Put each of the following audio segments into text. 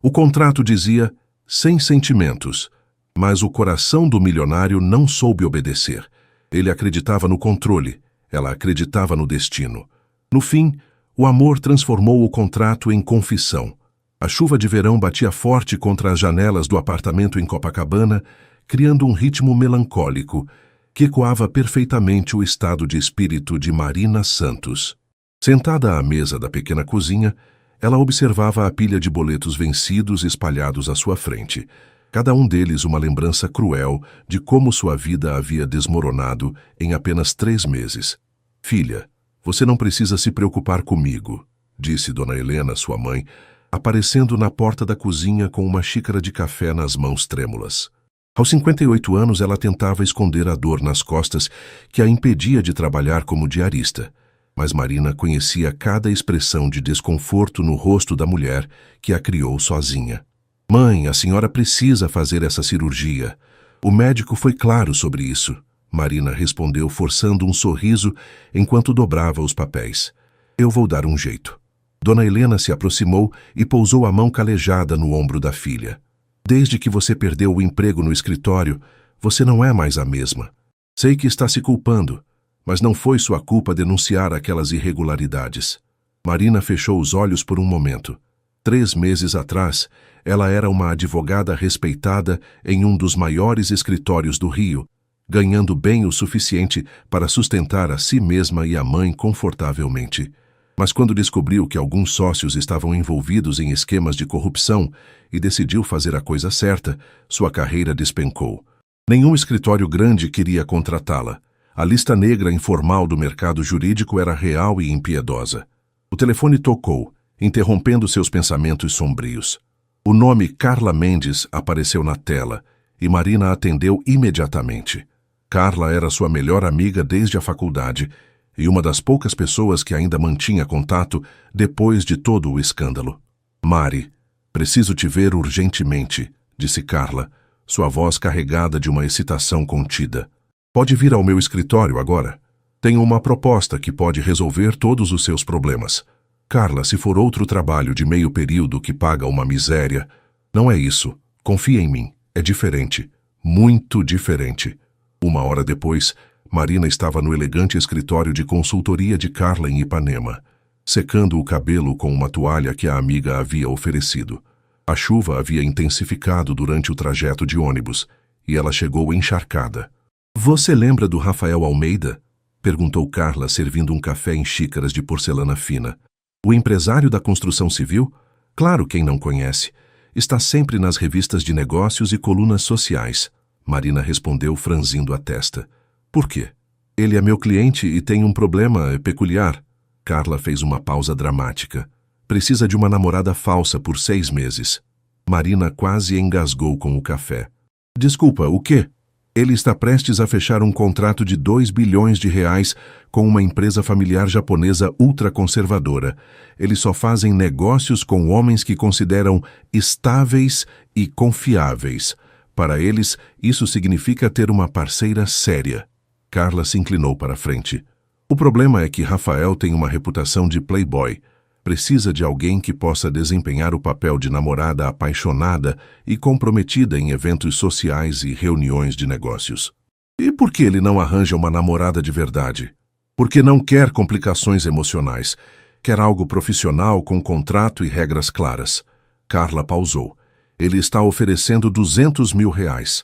O contrato dizia sem sentimentos, mas o coração do milionário não soube obedecer. Ele acreditava no controle, ela acreditava no destino. No fim, o amor transformou o contrato em confissão. A chuva de verão batia forte contra as janelas do apartamento em Copacabana, criando um ritmo melancólico que ecoava perfeitamente o estado de espírito de Marina Santos. Sentada à mesa da pequena cozinha, ela observava a pilha de boletos vencidos espalhados à sua frente, cada um deles uma lembrança cruel de como sua vida havia desmoronado em apenas 3 meses. "Filha, você não precisa se preocupar comigo", disse Dona Helena, sua mãe, aparecendo na porta da cozinha com uma xícara de café nas mãos trêmulas. Aos 58 anos, ela tentava esconder a dor nas costas que a impedia de trabalhar como diarista. Mas Marina conhecia cada expressão de desconforto no rosto da mulher que a criou sozinha. "Mãe, a senhora precisa fazer essa cirurgia. O médico foi claro sobre isso", Marina respondeu, forçando um sorriso enquanto dobrava os papéis. "Eu vou dar um jeito." Dona Helena se aproximou e pousou a mão calejada no ombro da filha. "Desde que você perdeu o emprego no escritório, você não é mais a mesma. Sei que está se culpando, mas não foi sua culpa denunciar aquelas irregularidades." Marina fechou os olhos por um momento. 3 meses atrás, ela era uma advogada respeitada em um dos maiores escritórios do Rio, ganhando bem o suficiente para sustentar a si mesma e a mãe confortavelmente. Mas quando descobriu que alguns sócios estavam envolvidos em esquemas de corrupção e decidiu fazer a coisa certa, sua carreira despencou. Nenhum escritório grande queria contratá-la. A lista negra informal do mercado jurídico era real e impiedosa. O telefone tocou, interrompendo seus pensamentos sombrios. O nome Carla Mendes apareceu na tela e Marina atendeu imediatamente. Carla era sua melhor amiga desde a faculdade e uma das poucas pessoas que ainda mantinha contato depois de todo o escândalo. "Mari, preciso te ver urgentemente", disse Carla, sua voz carregada de uma excitação contida. "Pode vir ao meu escritório agora? Tenho uma proposta que pode resolver todos os seus problemas." "Carla, se for outro trabalho de meio período que paga uma miséria..." "Não é isso. Confia em mim. É diferente. Muito diferente." 1 hora depois, Marina estava no elegante escritório de consultoria de Carla em Ipanema, secando o cabelo com uma toalha que a amiga havia oferecido. A chuva havia intensificado durante o trajeto de ônibus e ela chegou encharcada. "Você lembra do Rafael Almeida?", perguntou Carla, servindo um café em xícaras de porcelana fina. "O empresário da construção civil? Claro, quem não conhece. Está sempre nas revistas de negócios e colunas sociais." Marina respondeu, franzindo a testa. "Por quê?" "Ele é meu cliente e tem um problema peculiar." Carla fez uma pausa dramática. "Precisa de uma namorada falsa por 6 meses." Marina quase engasgou com o café. "Desculpa, o quê?" "Ele está prestes a fechar um contrato de 2 bilhões de reais com uma empresa familiar japonesa ultraconservadora. Eles só fazem negócios com homens que consideram estáveis e confiáveis. Para eles, isso significa ter uma parceira séria." Carla se inclinou para a frente. "O problema é que Rafael tem uma reputação de playboy. Precisa de alguém que possa desempenhar o papel de namorada apaixonada e comprometida em eventos sociais e reuniões de negócios." "E por que ele não arranja uma namorada de verdade?" "Porque não quer complicações emocionais. Quer algo profissional com contrato e regras claras." Carla pausou. "Ele está oferecendo 200 mil reais."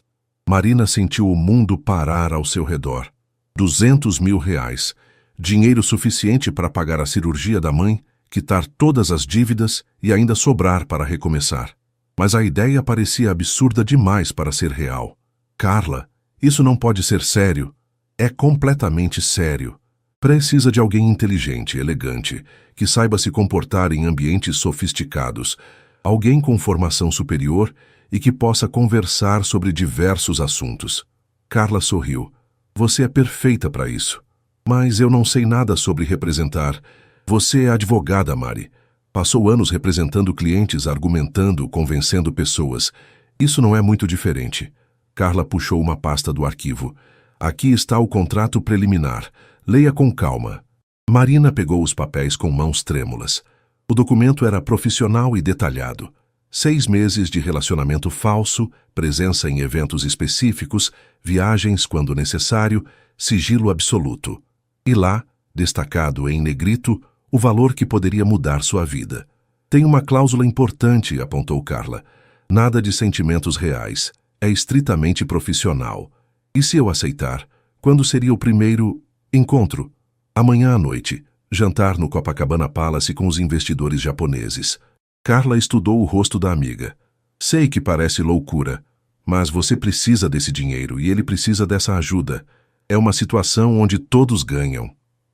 Marina sentiu o mundo parar ao seu redor. 200 mil reais. Dinheiro suficiente para pagar a cirurgia da mãe, quitar todas as dívidas e ainda sobrar para recomeçar. Mas a ideia parecia absurda demais para ser real. "Carla, isso não pode ser sério." "É completamente sério. Precisa de alguém inteligente, elegante, que saiba se comportar em ambientes sofisticados, alguém com formação superior e que possa conversar sobre diversos assuntos." Carla sorriu. "Você é perfeita para isso." "Mas eu não sei nada sobre representar." "Você é advogada, Mari. Passou anos representando clientes, argumentando, convencendo pessoas. Isso não é muito diferente." Carla puxou uma pasta do arquivo. "Aqui está o contrato preliminar. Leia com calma." Marina pegou os papéis com mãos trêmulas. O documento era profissional e detalhado. 6 meses de relacionamento falso, presença em eventos específicos, viagens quando necessário, sigilo absoluto. E lá, destacado em negrito, o valor que poderia mudar sua vida. Tem uma cláusula importante, apontou Carla. Nada de sentimentos reais. É estritamente profissional. E se eu aceitar, quando seria o primeiro encontro? Amanhã à noite. Jantar no Copacabana Palace com os investidores japoneses. Carla estudou o rosto da amiga. Sei que parece loucura, mas você precisa desse dinheiro e ele precisa dessa ajuda. É uma situação onde todos ganham.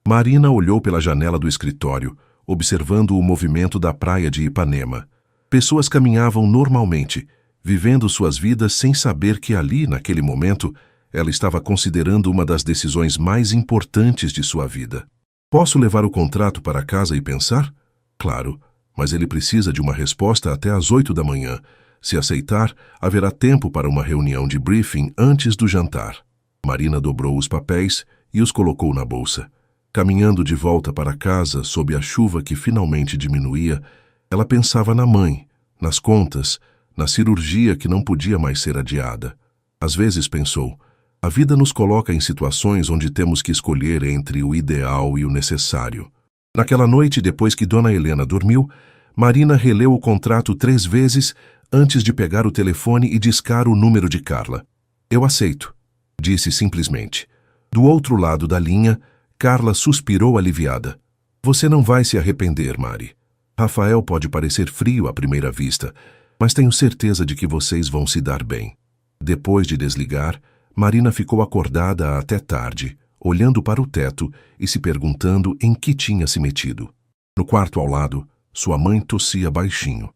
Marina olhou pela janela do escritório, observando o movimento da praia de Ipanema. Pessoas caminhavam normalmente, vivendo suas vidas sem saber que ali, naquele momento, ela estava considerando uma das decisões mais importantes de sua vida. Posso levar o contrato para casa e pensar? Claro, mas ele precisa de uma resposta até às 8 da manhã. Se aceitar, haverá tempo para uma reunião de briefing antes do jantar. Marina dobrou os papéis e os colocou na bolsa. Caminhando de volta para casa, sob a chuva que finalmente diminuía, ela pensava na mãe, nas contas, na cirurgia que não podia mais ser adiada. Às vezes pensou, a vida nos coloca em situações onde temos que escolher entre o ideal e o necessário. Naquela noite, depois que Dona Helena dormiu, Marina releu o contrato 3 vezes antes de pegar o telefone e discar o número de Carla. Eu aceito, disse simplesmente. Do outro lado da linha, Carla suspirou aliviada. Você não vai se arrepender, Mari. Rafael pode parecer frio à primeira vista, mas tenho certeza de que vocês vão se dar bem. Depois de desligar, Marina ficou acordada até tarde, olhando para o teto e se perguntando em que tinha se metido. No quarto ao lado, sua mãe tossia baixinho,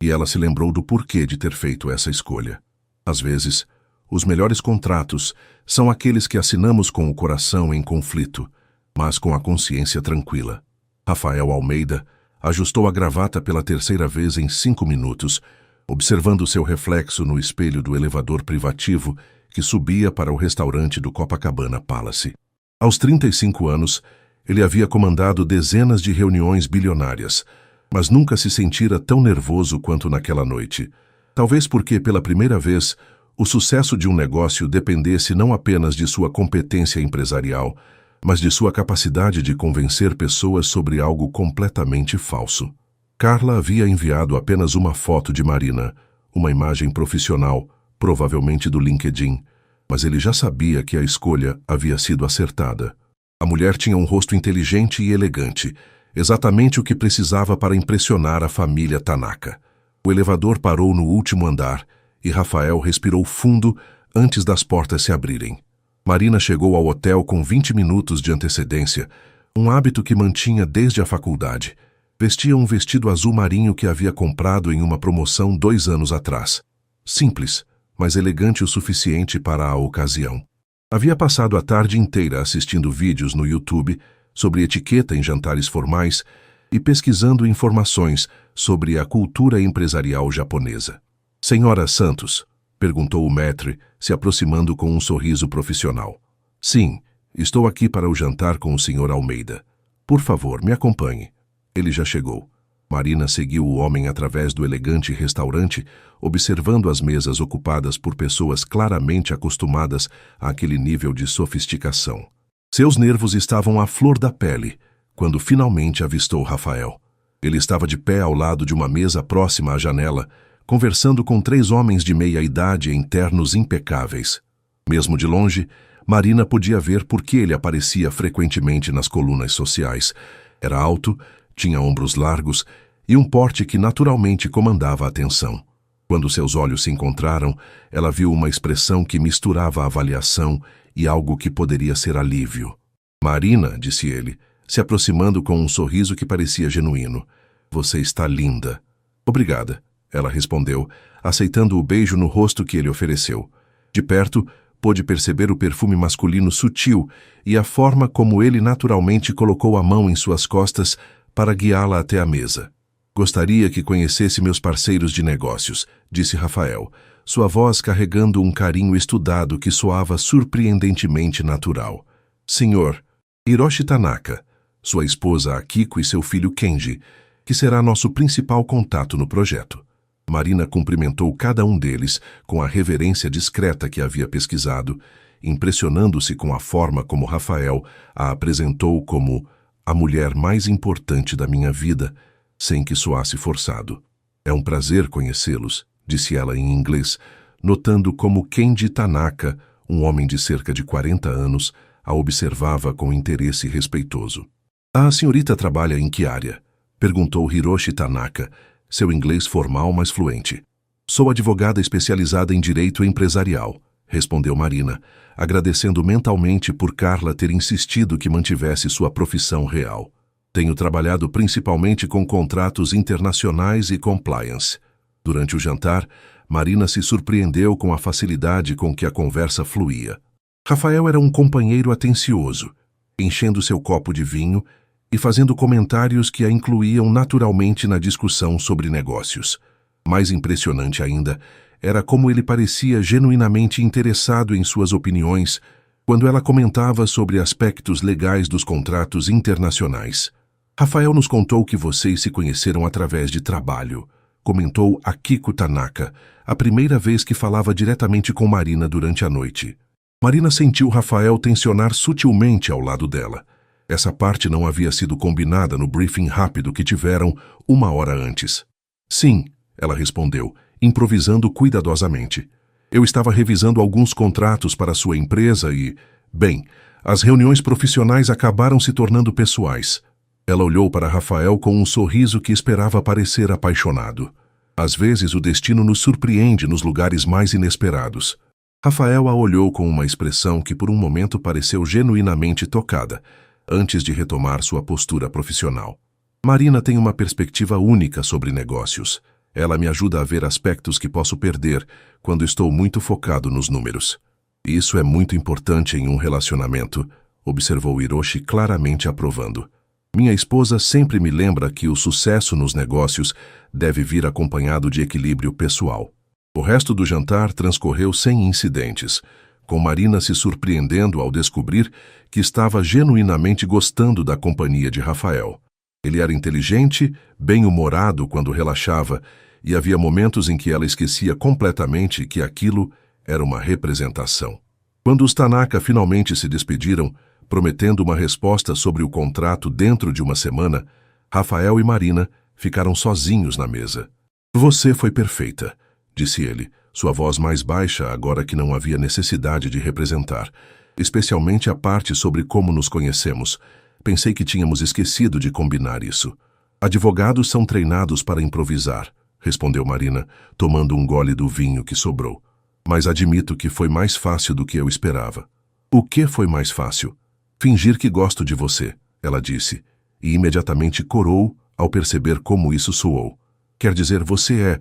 e ela se lembrou do porquê de ter feito essa escolha. Às vezes, os melhores contratos são aqueles que assinamos com o coração em conflito, mas com a consciência tranquila. Rafael Almeida ajustou a gravata pela 3ª vez em 5 minutos, observando seu reflexo no espelho do elevador privativo que subia para o restaurante do Copacabana Palace. Aos 35 anos, ele havia comandado dezenas de reuniões bilionárias, mas nunca se sentira tão nervoso quanto naquela noite. Talvez porque, pela primeira vez, o sucesso de um negócio dependesse não apenas de sua competência empresarial, mas de sua capacidade de convencer pessoas sobre algo completamente falso. Carla havia enviado apenas uma foto de Marina, uma imagem profissional, provavelmente do LinkedIn, mas ele já sabia que a escolha havia sido acertada. A mulher tinha um rosto inteligente e elegante, exatamente o que precisava para impressionar a família Tanaka. O elevador parou no último andar e Rafael respirou fundo antes das portas se abrirem. Marina chegou ao hotel com 20 minutos de antecedência, um hábito que mantinha desde a faculdade. Vestia um vestido azul marinho que havia comprado em uma promoção 2 anos atrás. Simples, mas elegante o suficiente para a ocasião. Havia passado a tarde inteira assistindo vídeos no YouTube sobre etiqueta em jantares formais e pesquisando informações sobre a cultura empresarial japonesa. Senhora Santos, perguntou o maître, se aproximando com um sorriso profissional. Sim, estou aqui para o jantar com o Sr. Almeida. Por favor, me acompanhe. Ele já chegou. Marina seguiu o homem através do elegante restaurante, observando as mesas ocupadas por pessoas claramente acostumadas àquele nível de sofisticação. Seus nervos estavam à flor da pele, quando finalmente avistou Rafael. Ele estava de pé ao lado de uma mesa próxima à janela, conversando com 3 homens de meia-idade em ternos impecáveis. Mesmo de longe, Marina podia ver por que ele aparecia frequentemente nas colunas sociais. Era alto, tinha ombros largos e um porte que naturalmente comandava a atenção. Quando seus olhos se encontraram, ela viu uma expressão que misturava avaliação e algo que poderia ser alívio. Marina, disse ele, se aproximando com um sorriso que parecia genuíno. Você está linda. Obrigada, ela respondeu, aceitando o beijo no rosto que ele ofereceu. De perto, pôde perceber o perfume masculino sutil e a forma como ele naturalmente colocou a mão em suas costas para guiá-la até a mesa. Gostaria que conhecesse meus parceiros de negócios, disse Rafael, sua voz carregando um carinho estudado que soava surpreendentemente natural. Senhor, Hiroshi Tanaka, sua esposa Akiko e seu filho Kenji, que será nosso principal contato no projeto. Marina cumprimentou cada um deles com a reverência discreta que havia pesquisado, impressionando-se com a forma como Rafael a apresentou como a mulher mais importante da minha vida, sem que soasse forçado. É um prazer conhecê-los, disse ela em inglês, notando como Kenji Tanaka, um homem de cerca de 40 anos, a observava com interesse respeitoso. A senhorita trabalha em que área? Perguntou Hiroshi Tanaka, seu inglês formal mas fluente. Sou advogada especializada em direito empresarial, respondeu Marina, agradecendo mentalmente por Carla ter insistido que mantivesse sua profissão real. Tenho trabalhado principalmente com contratos internacionais e compliance. Durante o jantar, Marina se surpreendeu com a facilidade com que a conversa fluía. Rafael era um companheiro atencioso, enchendo seu copo de vinho e fazendo comentários que a incluíam naturalmente na discussão sobre negócios. Mais impressionante ainda era como ele parecia genuinamente interessado em suas opiniões quando ela comentava sobre aspectos legais dos contratos internacionais. Rafael nos contou que vocês se conheceram através de trabalho, comentou Akiko Tanaka, a primeira vez que falava diretamente com Marina durante a noite. Marina sentiu Rafael tensionar sutilmente ao lado dela. Essa parte não havia sido combinada no briefing rápido que tiveram 1 hora antes. Sim, ela respondeu, improvisando cuidadosamente. Eu estava revisando alguns contratos para sua empresa e, bem, as reuniões profissionais acabaram se tornando pessoais. Ela olhou para Rafael com um sorriso que esperava parecer apaixonado. Às vezes o destino nos surpreende nos lugares mais inesperados. Rafael a olhou com uma expressão que por um momento pareceu genuinamente tocada, antes de retomar sua postura profissional. Marina tem uma perspectiva única sobre negócios. Ela me ajuda a ver aspectos que posso perder quando estou muito focado nos números. Isso é muito importante em um relacionamento, observou Hiroshi claramente aprovando. Minha esposa sempre me lembra que o sucesso nos negócios deve vir acompanhado de equilíbrio pessoal. O resto do jantar transcorreu sem incidentes, com Marina se surpreendendo ao descobrir que estava genuinamente gostando da companhia de Rafael. Ele era inteligente, bem-humorado quando relaxava, e havia momentos em que ela esquecia completamente que aquilo era uma representação. Quando os Tanaka finalmente se despediram, prometendo uma resposta sobre o contrato dentro de uma semana, Rafael e Marina ficaram sozinhos na mesa. Você foi perfeita, disse ele, sua voz mais baixa agora que não havia necessidade de representar, especialmente a parte sobre como nos conhecemos. Pensei que tínhamos esquecido de combinar isso. Advogados são treinados para improvisar, respondeu Marina, tomando um gole do vinho que sobrou. Mas admito que foi mais fácil do que eu esperava. O que foi mais fácil? Fingir que gosto de você, ela disse, e imediatamente corou ao perceber como isso soou. Quer dizer, você é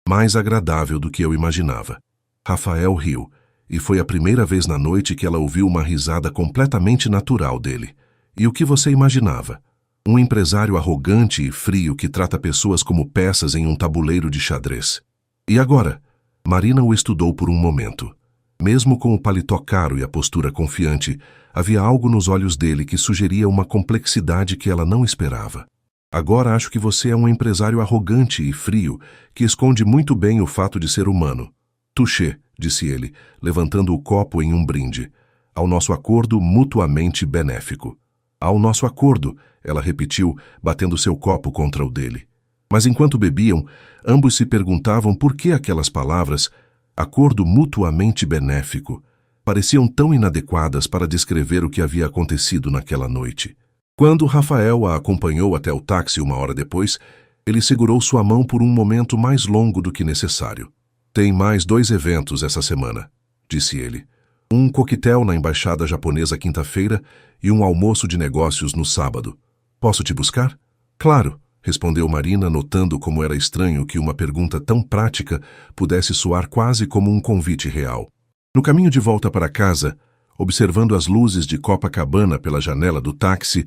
mais agradável do que eu imaginava. Rafael riu, e foi a primeira vez na noite que ela ouviu uma risada completamente natural dele. E o que você imaginava? Um empresário arrogante e frio que trata pessoas como peças em um tabuleiro de xadrez. E agora? Marina o estudou por um momento. Mesmo com o paletó caro e a postura confiante, havia algo nos olhos dele que sugeria uma complexidade que ela não esperava. Agora acho que você é um empresário arrogante e frio, que esconde muito bem o fato de ser humano. Touché, disse ele, levantando o copo em um brinde. Ao nosso acordo mutuamente benéfico. Ao nosso acordo, ela repetiu, batendo seu copo contra o dele. Mas enquanto bebiam, ambos se perguntavam por que aquelas palavras, acordo mutuamente benéfico, pareciam tão inadequadas para descrever o que havia acontecido naquela noite. Quando Rafael a acompanhou até o táxi 1 hora depois, ele segurou sua mão por um momento mais longo do que necessário. Tem mais 2 eventos essa semana, disse ele. Um coquetel na embaixada japonesa quinta-feira e um almoço de negócios no sábado. Posso te buscar? Claro, respondeu Marina, notando como era estranho que uma pergunta tão prática pudesse soar quase como um convite real. No caminho de volta para casa, observando as luzes de Copacabana pela janela do táxi,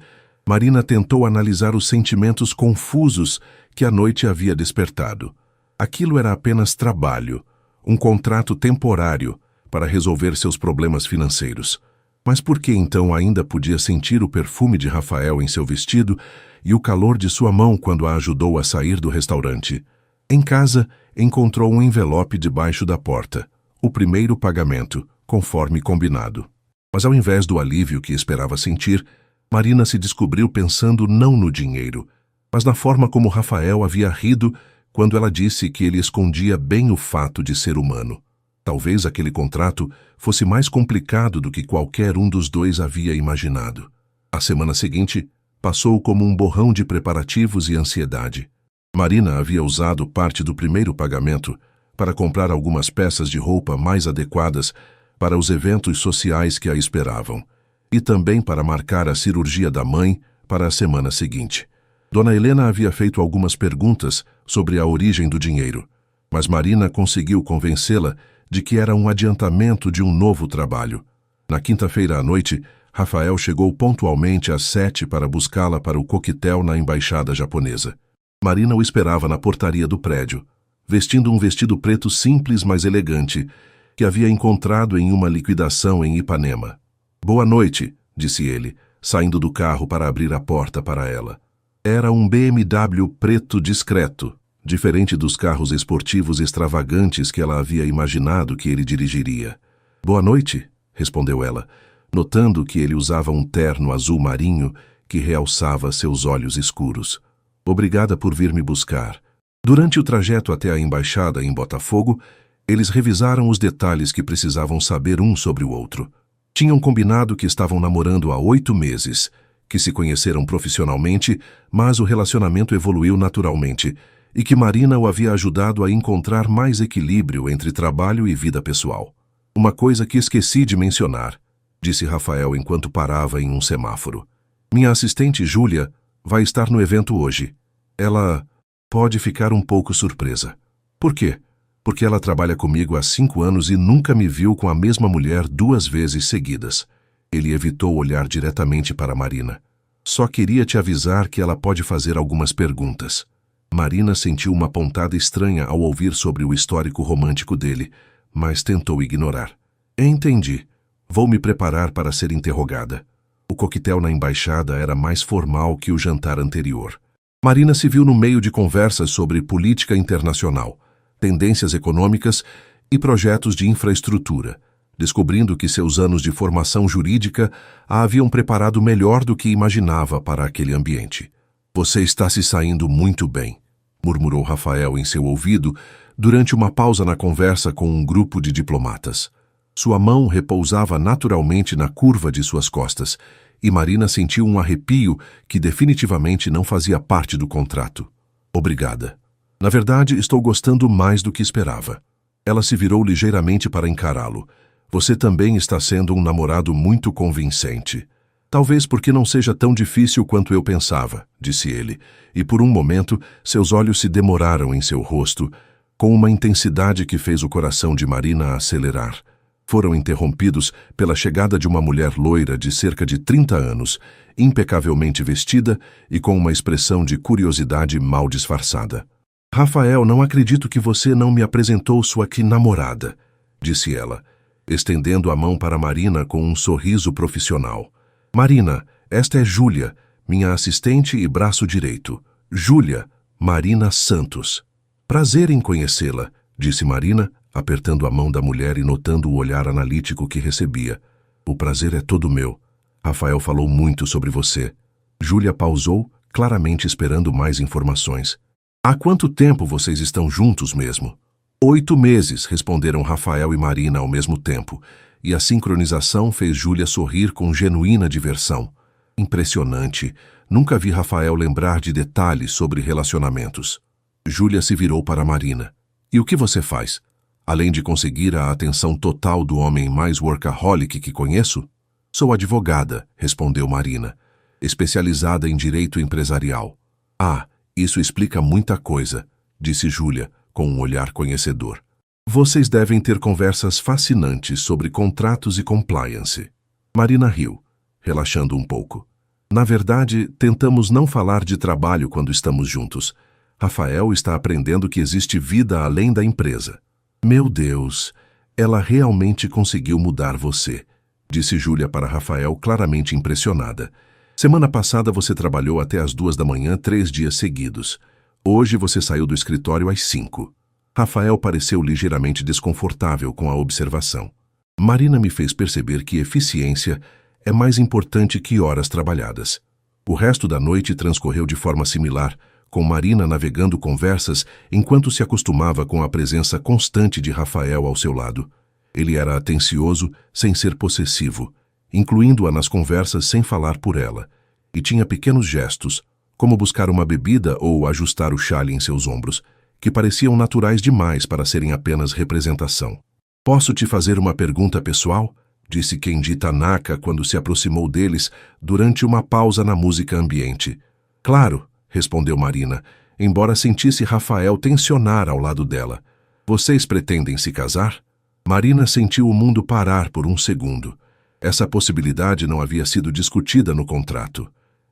Marina tentou analisar os sentimentos confusos que a noite havia despertado. Aquilo era apenas trabalho, um contrato temporário para resolver seus problemas financeiros. Mas por que então ainda podia sentir o perfume de Rafael em seu vestido e o calor de sua mão quando a ajudou a sair do restaurante? Em casa, encontrou um envelope debaixo da porta. O primeiro pagamento, conforme combinado. Mas ao invés do alívio que esperava sentir, Marina se descobriu pensando não no dinheiro, mas na forma como Rafael havia rido quando ela disse que ele escondia bem o fato de ser humano. Talvez aquele contrato fosse mais complicado do que qualquer um dos dois havia imaginado. A semana seguinte passou como um borrão de preparativos e ansiedade. Marina havia usado parte do primeiro pagamento para comprar algumas peças de roupa mais adequadas para os eventos sociais que a esperavam, e também para marcar a cirurgia da mãe para a semana seguinte. Dona Helena havia feito algumas perguntas sobre a origem do dinheiro, mas Marina conseguiu convencê-la de que era um adiantamento de um novo trabalho. Na quinta-feira à noite, Rafael chegou pontualmente às 7 para buscá-la para o coquetel na embaixada japonesa. Marina o esperava na portaria do prédio, vestindo um vestido preto simples, mas elegante, que havia encontrado em uma liquidação em Ipanema. "Boa noite", disse ele, saindo do carro para abrir a porta para ela. Era um BMW preto discreto, diferente dos carros esportivos extravagantes que ela havia imaginado que ele dirigiria. "Boa noite", respondeu ela, notando que ele usava um terno azul marinho que realçava seus olhos escuros. "Obrigada por vir me buscar." Durante o trajeto até a embaixada em Botafogo, eles revisaram os detalhes que precisavam saber um sobre o outro. Tinham combinado que estavam namorando há 8 meses, que se conheceram profissionalmente, mas o relacionamento evoluiu naturalmente, e que Marina o havia ajudado a encontrar mais equilíbrio entre trabalho e vida pessoal. "Uma coisa que esqueci de mencionar", disse Rafael enquanto parava em um semáforo. "Minha assistente Júlia vai estar no evento hoje. Ela pode ficar um pouco surpresa." "Por quê?" "Porque ela trabalha comigo há 5 anos e nunca me viu com a mesma mulher 2 vezes seguidas." Ele evitou olhar diretamente para Marina. "Só queria te avisar que ela pode fazer algumas perguntas." Marina sentiu uma pontada estranha ao ouvir sobre o histórico romântico dele, mas tentou ignorar. "Entendi. Vou me preparar para ser interrogada." O coquetel na embaixada era mais formal que o jantar anterior. Marina se viu no meio de conversas sobre política internacional, tendências econômicas e projetos de infraestrutura, descobrindo que seus anos de formação jurídica a haviam preparado melhor do que imaginava para aquele ambiente. "Você está se saindo muito bem", murmurou Rafael em seu ouvido durante uma pausa na conversa com um grupo de diplomatas. Sua mão repousava naturalmente na curva de suas costas, e Marina sentiu um arrepio que definitivamente não fazia parte do contrato. "Obrigada. Na verdade, estou gostando mais do que esperava." Ela se virou ligeiramente para encará-lo. "Você também está sendo um namorado muito convincente." "Talvez porque não seja tão difícil quanto eu pensava", disse ele, e por um momento seus olhos se demoraram em seu rosto, com uma intensidade que fez o coração de Marina acelerar. Foram interrompidos pela chegada de uma mulher loira de cerca de 30 anos, impecavelmente vestida e com uma expressão de curiosidade mal disfarçada. "Rafael, não acredito que você não me apresentou sua namorada", disse ela, estendendo a mão para Marina com um sorriso profissional. "Marina, esta é Júlia, minha assistente e braço direito. Júlia, Marina Santos." "Prazer em conhecê-la", disse Marina, apertando a mão da mulher e notando o olhar analítico que recebia. "O prazer é todo meu. Rafael falou muito sobre você." Júlia pausou, claramente esperando mais informações. "Há quanto tempo vocês estão juntos mesmo?" 8 meses, responderam Rafael e Marina ao mesmo tempo, e a sincronização fez Júlia sorrir com genuína diversão. Impressionante. Nunca vi Rafael lembrar de detalhes sobre relacionamentos. Júlia se virou para Marina. "E o que você faz? Além de conseguir a atenção total do homem mais workaholic que conheço?" "Sou advogada", respondeu Marina, "especializada em direito empresarial." "Ah, isso explica muita coisa", disse Júlia, com um olhar conhecedor. "Vocês devem ter conversas fascinantes sobre contratos e compliance." Marina riu, relaxando um pouco. "Na verdade, tentamos não falar de trabalho quando estamos juntos. Rafael está aprendendo que existe vida além da empresa." "Meu Deus, ela realmente conseguiu mudar você", disse Júlia para Rafael, claramente impressionada. "Semana passada você trabalhou até as 2 da manhã 3 dias seguidos. Hoje você saiu do escritório às 5. Rafael pareceu ligeiramente desconfortável com a observação. Marina me fez perceber que eficiência é mais importante que horas trabalhadas. O resto da noite transcorreu de forma similar, com Marina navegando conversas enquanto se acostumava com a presença constante de Rafael ao seu lado. Ele era atencioso, sem ser possessivo, incluindo-a nas conversas sem falar por ela, e tinha pequenos gestos, como buscar uma bebida ou ajustar o xale em seus ombros, que pareciam naturais demais para serem apenas representação. Posso te fazer uma pergunta pessoal? Disse Kenji Tanaka quando se aproximou deles durante uma pausa na música ambiente. Claro, respondeu Marina, embora sentisse Rafael tensionar ao lado dela. Vocês pretendem se casar? Marina sentiu o mundo parar por um segundo. Essa possibilidade não havia sido discutida no contrato.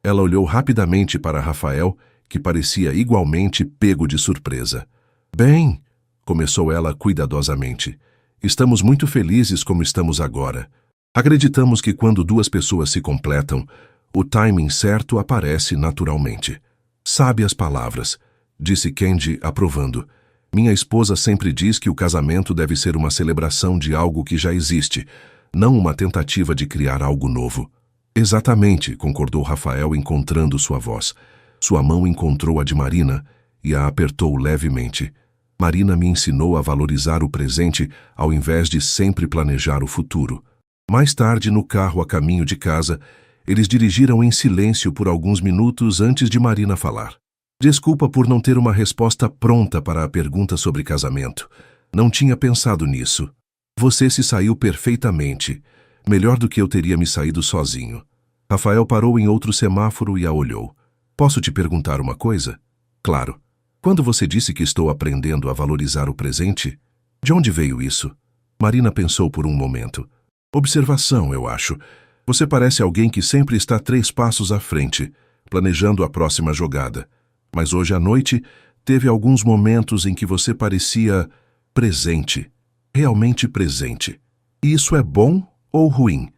Ela olhou rapidamente para Rafael, que parecia igualmente pego de surpresa. Bem, começou ela cuidadosamente. Estamos muito felizes como estamos agora. Acreditamos que quando duas pessoas se completam, o timing certo aparece naturalmente. Sabe as palavras, disse Kenji, aprovando. Minha esposa sempre diz que o casamento deve ser uma celebração de algo que já existe, não uma tentativa de criar algo novo. Exatamente, concordou Rafael, encontrando sua voz. Sua mão encontrou a de Marina e a apertou levemente. Marina me ensinou a valorizar o presente ao invés de sempre planejar o futuro. Mais tarde, no carro a caminho de casa, eles dirigiram em silêncio por alguns minutos antes de Marina falar. Desculpa por não ter uma resposta pronta para a pergunta sobre casamento. Não tinha pensado nisso. Você se saiu perfeitamente. Melhor do que eu teria me saído sozinho. Rafael parou em outro semáforo e a olhou. Posso te perguntar uma coisa? Claro. Quando você disse que estou aprendendo a valorizar o presente, de onde veio isso? Marina pensou por um momento. Observação, eu acho. Você parece alguém que sempre está 3 passos à frente, planejando a próxima jogada. Mas hoje à noite, teve alguns momentos em que você parecia presente. Realmente presente. E isso é bom ou ruim?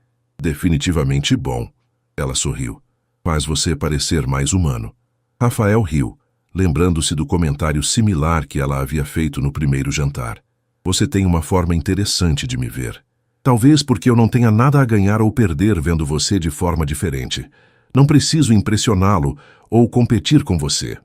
Definitivamente bom. Ela sorriu. Faz você parecer mais humano. Rafael riu, lembrando-se do comentário similar que ela havia feito no primeiro jantar. Você tem uma forma interessante de me ver. Talvez porque eu não tenha nada a ganhar ou perder vendo você de forma diferente. Não preciso impressioná-lo ou competir com você.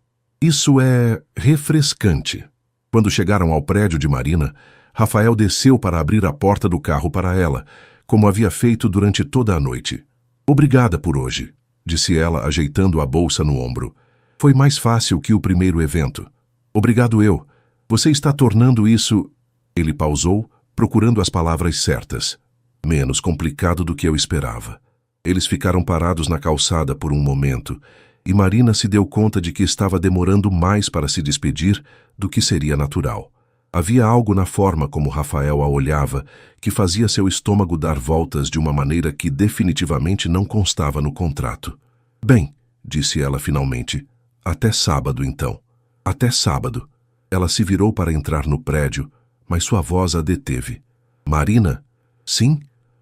Isso é refrescante. Quando chegaram ao prédio de Marina, Rafael desceu para abrir a porta do carro para ela, como havia feito durante toda a noite. Obrigada por hoje, disse ela, ajeitando a bolsa no ombro. Foi mais fácil que o primeiro evento. Obrigado eu. Você está tornando isso... Ele pausou, procurando as palavras certas. Menos complicado do que eu esperava. Eles ficaram parados na calçada por um momento, e Marina se deu conta de que estava demorando mais para se despedir do que seria natural. Havia algo na forma como Rafael a olhava que fazia seu estômago dar voltas de uma maneira que definitivamente não constava no contrato. Bem, disse ela finalmente. Até sábado, então. Até sábado. Ela se virou para entrar no prédio, mas sua voz a deteve. Marina? Sim?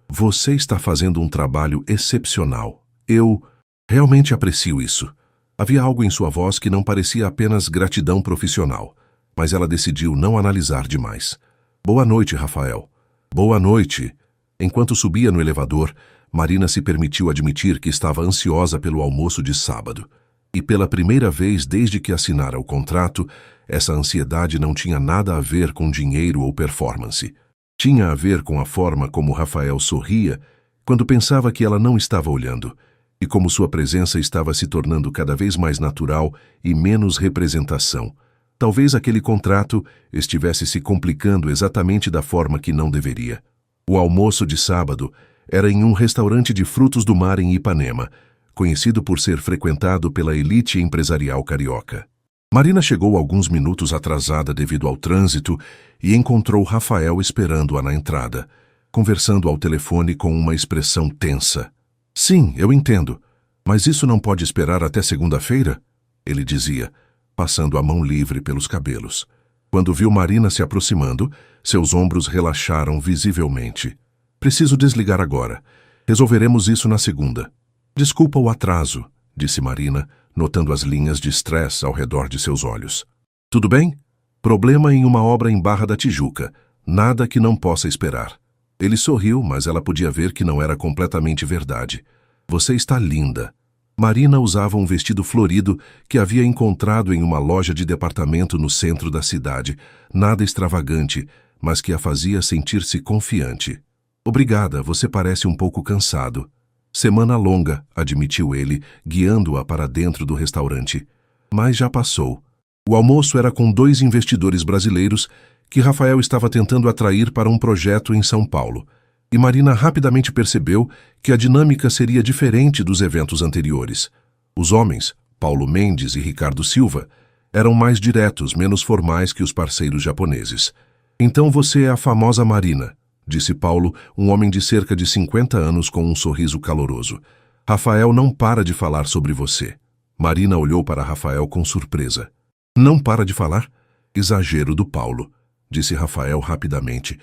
Você está fazendo um trabalho excepcional. Eu realmente aprecio isso. Havia algo em sua voz que não parecia apenas gratidão profissional, mas ela decidiu não analisar demais. Boa noite, Rafael. Boa noite. Enquanto subia no elevador, Marina se permitiu admitir que estava ansiosa pelo almoço de sábado. E pela primeira vez desde que assinara o contrato, essa ansiedade não tinha nada a ver com dinheiro ou performance. Tinha a ver com a forma como Rafael sorria quando pensava que ela não estava olhando, e como sua presença estava se tornando cada vez mais natural e menos representação. Talvez aquele contrato estivesse se complicando exatamente da forma que não deveria. O almoço de sábado era em um restaurante de frutos do mar em Ipanema, conhecido por ser frequentado pela elite empresarial carioca. Marina chegou alguns minutos atrasada devido ao trânsito e encontrou Rafael esperando-a na entrada, conversando ao telefone com uma expressão tensa. Sim, eu entendo, mas isso não pode esperar até segunda-feira? Ele dizia, passando a mão livre pelos cabelos. Quando viu Marina se aproximando, seus ombros relaxaram visivelmente. Preciso desligar agora. Resolveremos isso na segunda. Desculpa o atraso, disse Marina, notando as linhas de estresse ao redor de seus olhos. Tudo bem? Problema em uma obra em Barra da Tijuca. Nada que não possa esperar. Ele sorriu, mas ela podia ver que não era completamente verdade. Você está linda. Marina usava um vestido florido que havia encontrado em uma loja de departamento no centro da cidade. Nada extravagante, mas que a fazia sentir-se confiante. Obrigada, você parece um pouco cansado. Semana longa, admitiu ele, guiando-a para dentro do restaurante. Mas já passou. O almoço era com 2 investidores brasileiros que Rafael estava tentando atrair para um projeto em São Paulo. E Marina rapidamente percebeu que a dinâmica seria diferente dos eventos anteriores. Os homens, Paulo Mendes e Ricardo Silva, eram mais diretos, menos formais que os parceiros japoneses. Então você é a famosa Marina, disse Paulo, um homem de cerca de 50 anos com um sorriso caloroso. Rafael não para de falar sobre você. Marina olhou para Rafael com surpresa. Não para de falar? Exagero do Paulo, disse Rafael rapidamente.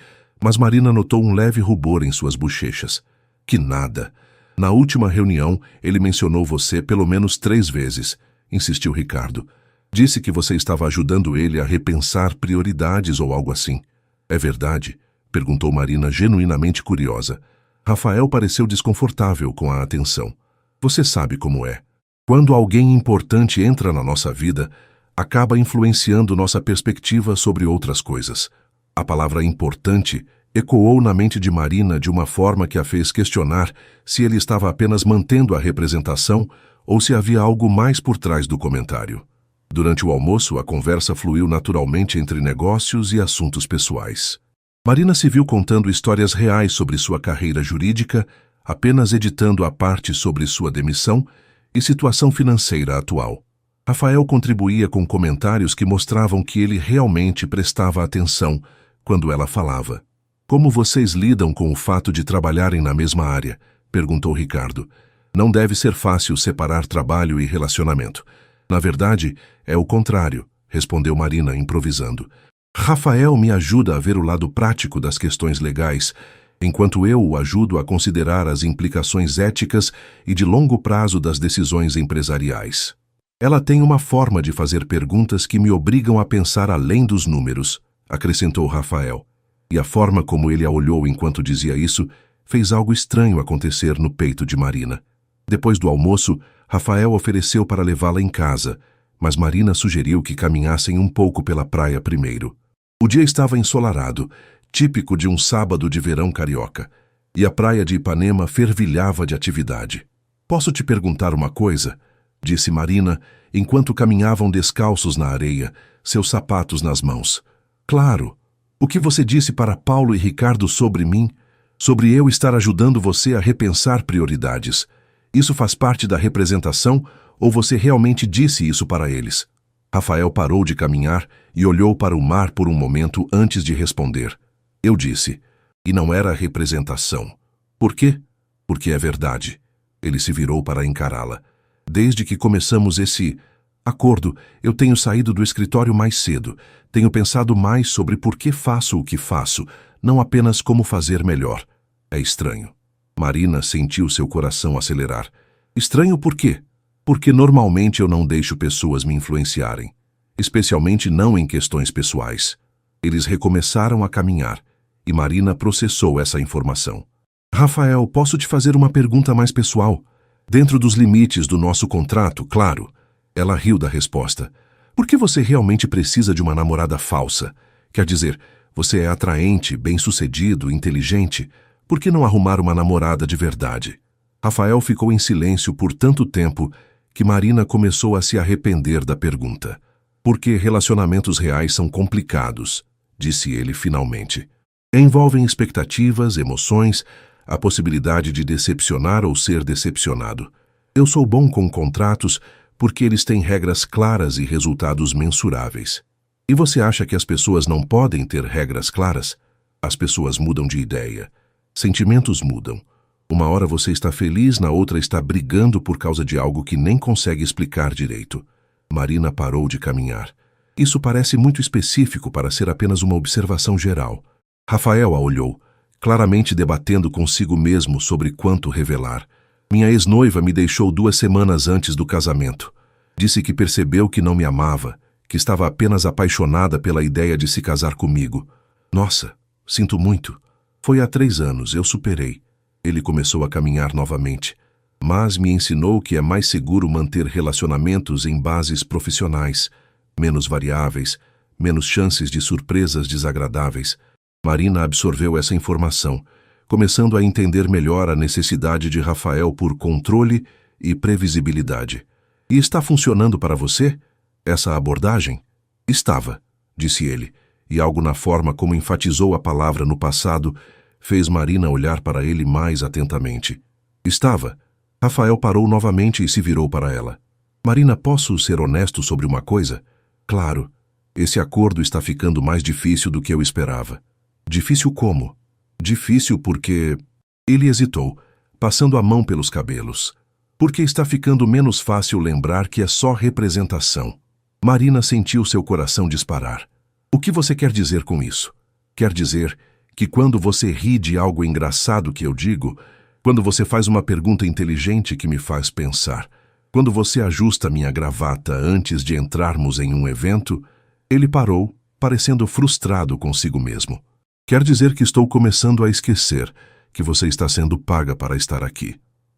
Mas Marina notou um leve rubor em suas bochechas. Que nada. Na última reunião, ele mencionou você pelo menos 3 vezes, insistiu Ricardo. Disse que você estava ajudando ele a repensar prioridades ou algo assim. É verdade? Perguntou Marina, genuinamente curiosa. Rafael pareceu desconfortável com a atenção. Você sabe como é. Quando alguém importante entra na nossa vida, acaba influenciando nossa perspectiva sobre outras coisas. A palavra importante ecoou na mente de Marina de uma forma que a fez questionar se ele estava apenas mantendo a representação ou se havia algo mais por trás do comentário. Durante o almoço, a conversa fluiu naturalmente entre negócios e assuntos pessoais. Marina se viu contando histórias reais sobre sua carreira jurídica, apenas editando a parte sobre sua demissão e situação financeira atual. Rafael contribuía com comentários que mostravam que ele realmente prestava atenção quando ela falava. Como vocês lidam com o fato de trabalharem na mesma área? Perguntou Ricardo. Não deve ser fácil separar trabalho e relacionamento. Na verdade, é o contrário, respondeu Marina, improvisando. Rafael me ajuda a ver o lado prático das questões legais, enquanto eu o ajudo a considerar as implicações éticas e de longo prazo das decisões empresariais. Ela tem uma forma de fazer perguntas que me obrigam a pensar além dos números, acrescentou Rafael. E a forma como ele a olhou enquanto dizia isso fez algo estranho acontecer no peito de Marina. Depois do almoço, Rafael ofereceu para levá-la em casa, mas Marina sugeriu que caminhassem um pouco pela praia primeiro. O dia estava ensolarado, típico de um sábado de verão carioca, e a praia de Ipanema fervilhava de atividade. Posso te perguntar uma coisa? Disse Marina, enquanto caminhavam descalços na areia, seus sapatos nas mãos. Claro. O que você disse para Paulo e Ricardo sobre mim? Sobre eu estar ajudando você a repensar prioridades. Isso faz parte da representação ou você realmente disse isso para eles? Rafael parou de caminhar e olhou para o mar por um momento antes de responder. Eu disse. E não era representação. Por quê? Porque é verdade. Ele se virou para encará-la. Desde que começamos esse acordo, eu tenho saído do escritório mais cedo. Tenho pensado mais sobre por que faço o que faço, não apenas como fazer melhor. É estranho. Marina sentiu seu coração acelerar. Estranho por quê? Porque normalmente eu não deixo pessoas me influenciarem, especialmente não em questões pessoais. Eles recomeçaram a caminhar, e Marina processou essa informação. Rafael, posso te fazer uma pergunta mais pessoal? Dentro dos limites do nosso contrato, claro. Ela riu da resposta. Por que você realmente precisa de uma namorada falsa? Quer dizer, você é atraente, bem-sucedido, inteligente. Por que não arrumar uma namorada de verdade? Rafael ficou em silêncio por tanto tempo que Marina começou a se arrepender da pergunta. Porque relacionamentos reais são complicados, disse ele finalmente. Envolvem expectativas, emoções, a possibilidade de decepcionar ou ser decepcionado. Eu sou bom com contratos porque eles têm regras claras e resultados mensuráveis. E você acha que as pessoas não podem ter regras claras? As pessoas mudam de ideia. Sentimentos mudam. Uma hora você está feliz, na outra está brigando por causa de algo que nem consegue explicar direito. Marina parou de caminhar. Isso parece muito específico para ser apenas uma observação geral. Rafael a olhou, claramente debatendo consigo mesmo sobre quanto revelar. Minha ex-noiva me deixou 2 semanas antes do casamento. Disse que percebeu que não me amava, que estava apenas apaixonada pela ideia de se casar comigo. Nossa, sinto muito. Foi há 3 anos, eu superei. Ele começou a caminhar novamente, mas me ensinou que é mais seguro manter relacionamentos em bases profissionais, menos variáveis, menos chances de surpresas desagradáveis. Marina absorveu essa informação, começando a entender melhor a necessidade de Rafael por controle e previsibilidade. E está funcionando para você? Essa abordagem? Estava, disse ele, e algo na forma como enfatizou a palavra no passado fez Marina olhar para ele mais atentamente. Estava. Rafael parou novamente e se virou para ela. Marina, posso ser honesto sobre uma coisa? Claro. Esse acordo está ficando mais difícil do que eu esperava. Difícil como? Difícil porque... Ele hesitou, passando a mão pelos cabelos. Porque está ficando menos fácil lembrar que é só representação. Marina sentiu seu coração disparar. O que você quer dizer com isso? Quer dizer que quando você ri de algo engraçado que eu digo, quando você faz uma pergunta inteligente que me faz pensar, quando você ajusta minha gravata antes de entrarmos em um evento, ele parou, parecendo frustrado consigo mesmo. Quer dizer que estou começando a esquecer que você está sendo paga para estar aqui.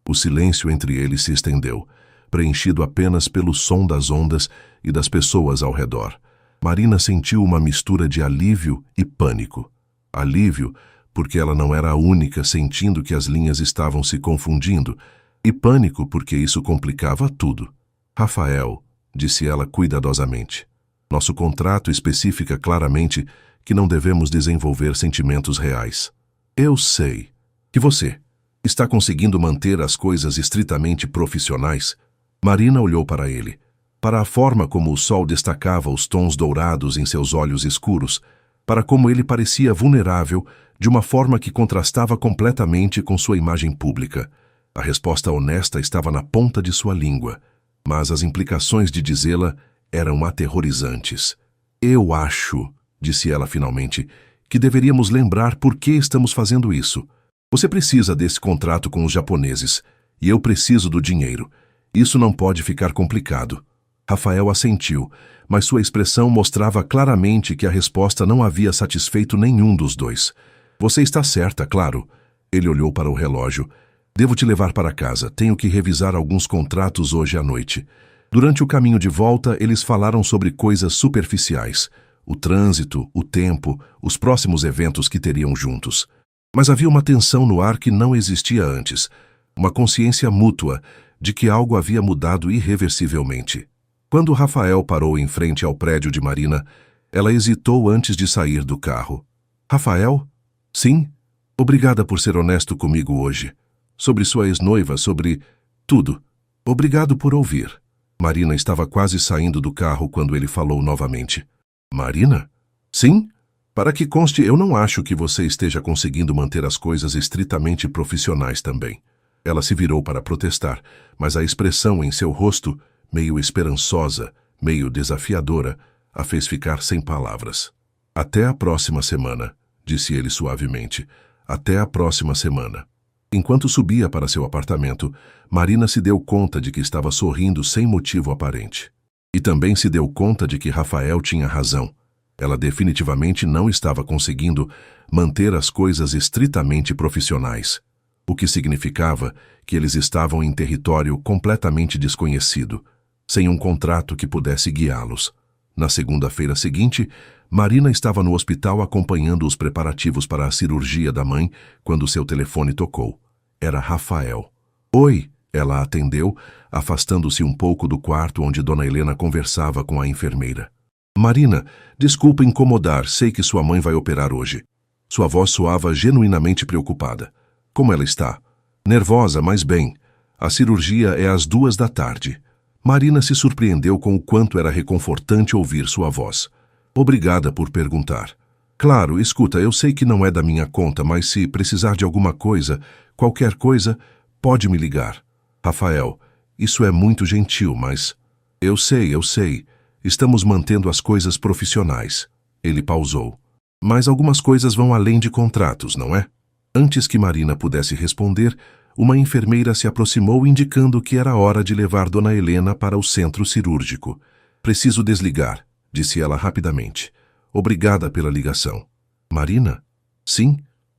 O silêncio entre eles se estendeu, preenchido apenas pelo som das ondas e das pessoas ao redor. Marina sentiu uma mistura de alívio e pânico. Alívio, porque ela não era a única sentindo que as linhas estavam se confundindo, e pânico, porque isso complicava tudo. Rafael, disse ela cuidadosamente, nosso contrato especifica claramente que não devemos desenvolver sentimentos reais. Eu sei que você está conseguindo manter as coisas estritamente profissionais. Marina olhou para ele, para a forma como o sol destacava os tons dourados em seus olhos escuros, para como ele parecia vulnerável de uma forma que contrastava completamente com sua imagem pública. A resposta honesta estava na ponta de sua língua, mas as implicações de dizê-la eram aterrorizantes. Eu acho, disse ela finalmente, que deveríamos lembrar por que estamos fazendo isso. Você precisa desse contrato com os japoneses, e eu preciso do dinheiro. Isso não pode ficar complicado. Rafael assentiu, mas sua expressão mostrava claramente que a resposta não havia satisfeito nenhum dos dois. Você está certa, claro. Ele olhou para o relógio. Devo te levar para casa. Tenho que revisar alguns contratos hoje à noite. Durante o caminho de volta, eles falaram sobre coisas superficiais. O trânsito, o tempo, os próximos eventos que teriam juntos. Mas havia uma tensão no ar que não existia antes. Uma consciência mútua de que algo havia mudado irreversivelmente. Quando Rafael parou em frente ao prédio de Marina, ela hesitou antes de sair do carro. Rafael? Sim? Obrigada por ser honesto comigo hoje. Sobre sua ex-noiva, sobre tudo. Obrigado por ouvir. Marina estava quase saindo do carro quando ele falou novamente. Marina? Sim? Para que conste, eu não acho que você esteja conseguindo manter as coisas estritamente profissionais também. Ela se virou para protestar, mas a expressão em seu rosto, meio esperançosa, meio desafiadora, a fez ficar sem palavras. Até a próxima semana, disse ele suavemente. Até a próxima semana. Enquanto subia para seu apartamento, Marina se deu conta de que estava sorrindo sem motivo aparente. E também se deu conta de que Rafael tinha razão. Ela definitivamente não estava conseguindo manter as coisas estritamente profissionais, o que significava que eles estavam em território completamente desconhecido, sem um contrato que pudesse guiá-los. Na segunda-feira seguinte, Marina estava no hospital acompanhando os preparativos para a cirurgia da mãe quando seu telefone tocou. Era Rafael. Oi, ela atendeu, afastando-se um pouco do quarto onde Dona Helena conversava com a enfermeira. Marina, desculpa incomodar, sei que sua mãe vai operar hoje. Sua voz soava genuinamente preocupada. Como ela está? Nervosa, mas bem. A cirurgia é às 14h. Marina se surpreendeu com o quanto era reconfortante ouvir sua voz. Obrigada por perguntar. Claro, escuta, eu sei que não é da minha conta, mas se precisar de alguma coisa, qualquer coisa, pode me ligar. Rafael, isso é muito gentil, mas... Eu sei. Estamos mantendo as coisas profissionais. Ele pausou. Mas algumas coisas vão além de contratos, não é? Antes que Marina pudesse responder, uma enfermeira se aproximou indicando que era hora de levar Dona Helena para o centro cirúrgico. Preciso desligar, disse ela rapidamente. Obrigada pela ligação. Marina? Sim,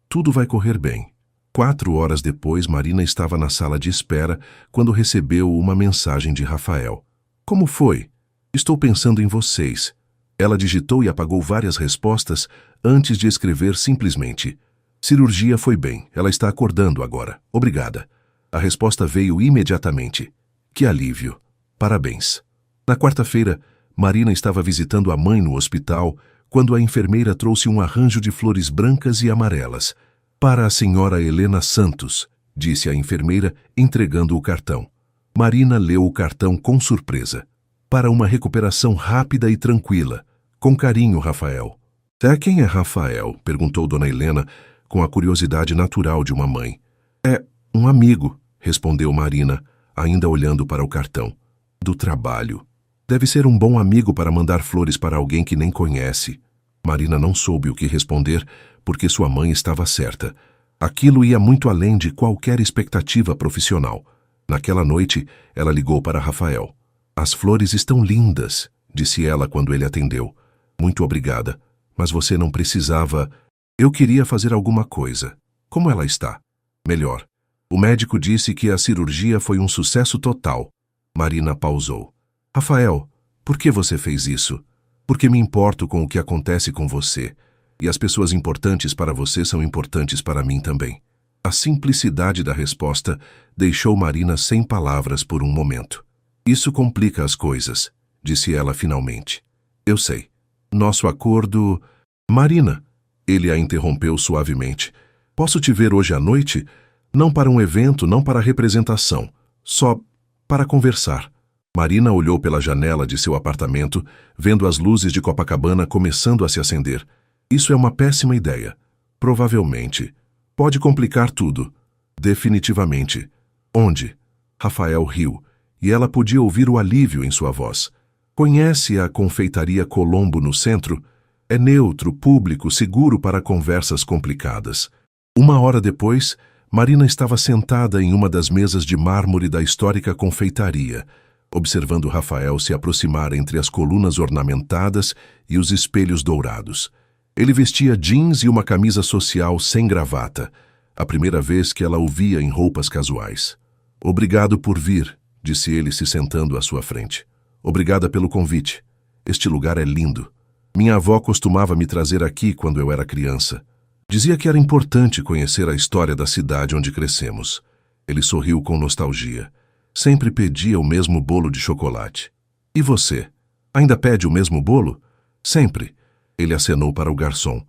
tudo vai correr bem. 4 horas depois, Marina estava na sala de espera quando recebeu uma mensagem de Rafael. Como foi? Estou pensando em vocês. Ela digitou e apagou várias respostas antes de escrever simplesmente: cirurgia foi bem, ela está acordando agora. Obrigada. A resposta veio imediatamente. Que alívio. Parabéns. Na quarta-feira, Marina estava visitando a mãe no hospital quando a enfermeira trouxe um arranjo de flores brancas e amarelas. Para a senhora Helena Santos, disse a enfermeira, entregando o cartão. Marina leu o cartão com surpresa. Para uma recuperação rápida e tranquila. Com carinho, Rafael. Quem é Rafael? Perguntou Dona Helena, com a curiosidade natural de uma mãe. É um amigo, respondeu Marina, ainda olhando para o cartão. Do trabalho. Deve ser um bom amigo para mandar flores para alguém que nem conhece. Marina não soube o que responder, porque sua mãe estava certa. Aquilo ia muito além de qualquer expectativa profissional. Naquela noite, ela ligou para Rafael. As flores estão lindas, disse ela quando ele atendeu. Muito obrigada, mas você não precisava... Eu queria fazer alguma coisa. Como ela está? Melhor. O médico disse que a cirurgia foi um sucesso total. Marina pausou. Rafael, por que você fez isso? Porque me importo com o que acontece com você. E as pessoas importantes para você são importantes para mim também. A simplicidade da resposta deixou Marina sem palavras por um momento. Isso complica as coisas, disse ela finalmente. Eu sei. Nosso acordo... Marina, ele a interrompeu suavemente. Posso te ver hoje à noite? Não para um evento, não para representação. Só para conversar. Marina olhou pela janela de seu apartamento, vendo as luzes de Copacabana começando a se acender. Isso é uma péssima ideia. Provavelmente. Pode complicar tudo. Definitivamente. Onde? Rafael riu, e ela podia ouvir o alívio em sua voz. Conhece a confeitaria Colombo no centro? É neutro, público, seguro para conversas complicadas. 1 hora depois, Marina estava sentada em uma das mesas de mármore da histórica confeitaria, observando Rafael se aproximar entre as colunas ornamentadas e os espelhos dourados. Ele vestia jeans e uma camisa social sem gravata, a primeira vez que ela o via em roupas casuais. Obrigado por vir, disse ele se sentando à sua frente. Obrigada pelo convite. Este lugar é lindo. Minha avó costumava me trazer aqui quando eu era criança. Dizia que era importante conhecer a história da cidade onde crescemos. Ele sorriu com nostalgia. Sempre pedia o mesmo bolo de chocolate. E você? Ainda pede o mesmo bolo? Sempre. Ele acenou para o garçom.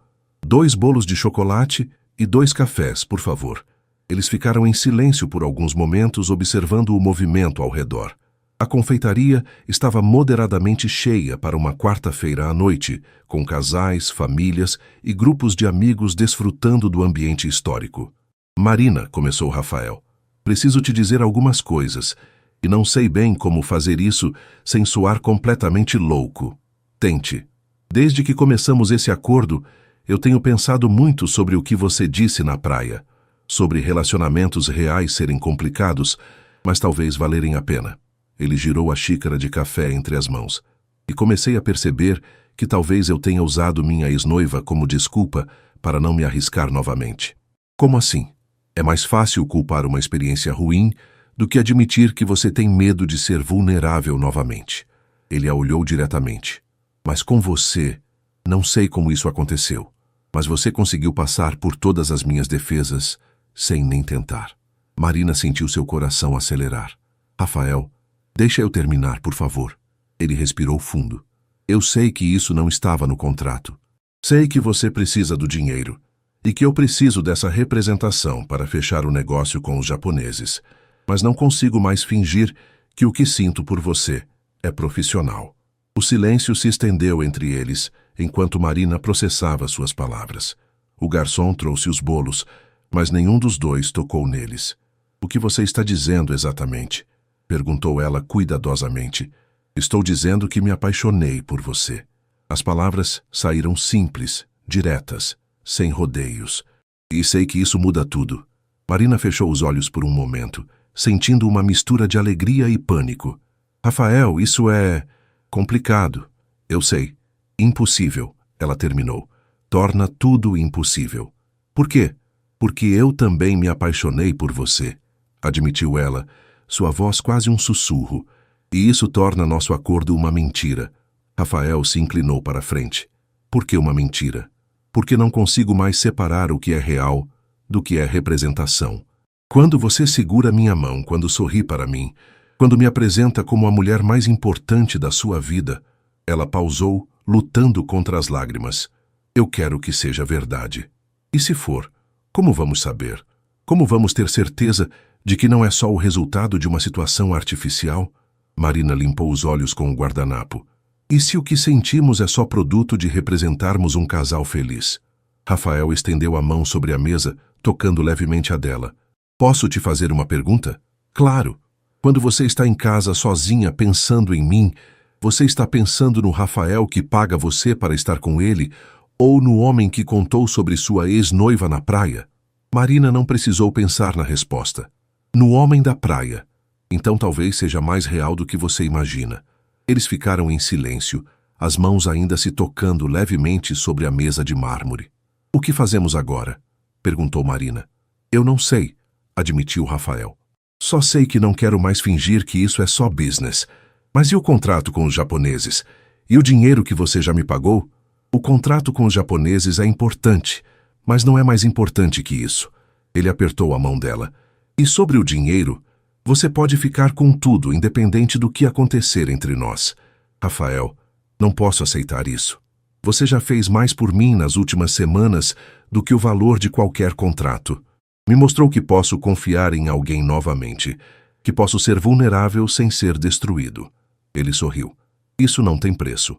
2 bolos de chocolate e 2 cafés, por favor. Eles ficaram em silêncio por alguns momentos, observando o movimento ao redor. A confeitaria estava moderadamente cheia para uma quarta-feira à noite, com casais, famílias e grupos de amigos desfrutando do ambiente histórico. Marina, começou Rafael, preciso te dizer algumas coisas, e não sei bem como fazer isso sem soar completamente louco. Tente. Desde que começamos esse acordo, eu tenho pensado muito sobre o que você disse na praia, sobre relacionamentos reais serem complicados, mas talvez valerem a pena. Ele girou a xícara de café entre as mãos, e comecei a perceber que talvez eu tenha usado minha ex-noiva como desculpa para não me arriscar novamente. Como assim? É mais fácil culpar uma experiência ruim do que admitir que você tem medo de ser vulnerável novamente. Ele a olhou diretamente. Mas com você, não sei como isso aconteceu, mas você conseguiu passar por todas as minhas defesas sem nem tentar. Marina sentiu seu coração acelerar. Rafael, deixa eu terminar, por favor. Ele respirou fundo. Eu sei que isso não estava no contrato. Sei que você precisa do dinheiro e que eu preciso dessa representação para fechar o negócio com os japoneses, mas não consigo mais fingir que o que sinto por você é profissional. O silêncio se estendeu entre eles, enquanto Marina processava suas palavras. O garçom trouxe os bolos, mas nenhum dos dois tocou neles. O que você está dizendo exatamente? Perguntou ela cuidadosamente. Estou dizendo que me apaixonei por você. As palavras saíram simples, diretas, sem rodeios. E sei que isso muda tudo. Marina fechou os olhos por um momento, sentindo uma mistura de alegria e pânico. Rafael, isso é complicado. Eu sei. Impossível, ela terminou. Torna tudo impossível. Por quê? Porque eu também me apaixonei por você, admitiu ela, sua voz quase um sussurro. E isso torna nosso acordo uma mentira. Rafael se inclinou para a frente. Por que uma mentira? Porque não consigo mais separar o que é real do que é representação. Quando você segura minha mão, quando sorri para mim, quando me apresenta como a mulher mais importante da sua vida, ela pausou, lutando contra as lágrimas. Eu quero que seja verdade. E se for, como vamos saber? Como vamos ter certeza de que não é só o resultado de uma situação artificial? Marina limpou os olhos com o guardanapo. E se o que sentimos é só produto de representarmos um casal feliz? Rafael estendeu a mão sobre a mesa, tocando levemente a dela. Posso te fazer uma pergunta? Claro. Quando você está em casa sozinha pensando em mim, você está pensando no Rafael que paga você para estar com ele ou no homem que contou sobre sua ex-noiva na praia? Marina não precisou pensar na resposta. No homem da praia. Então talvez seja mais real do que você imagina. Eles ficaram em silêncio, as mãos ainda se tocando levemente sobre a mesa de mármore. O que fazemos agora? Perguntou Marina. Eu não sei, admitiu Rafael. Só sei que não quero mais fingir que isso é só business. Mas e o contrato com os japoneses? E o dinheiro que você já me pagou? O contrato com os japoneses é importante, mas não é mais importante que isso. Ele apertou a mão dela. E sobre o dinheiro, você pode ficar com tudo, independente do que acontecer entre nós. Rafael, não posso aceitar isso. Você já fez mais por mim nas últimas semanas do que o valor de qualquer contrato. Me mostrou que posso confiar em alguém novamente, que posso ser vulnerável sem ser destruído. Ele sorriu. Isso não tem preço.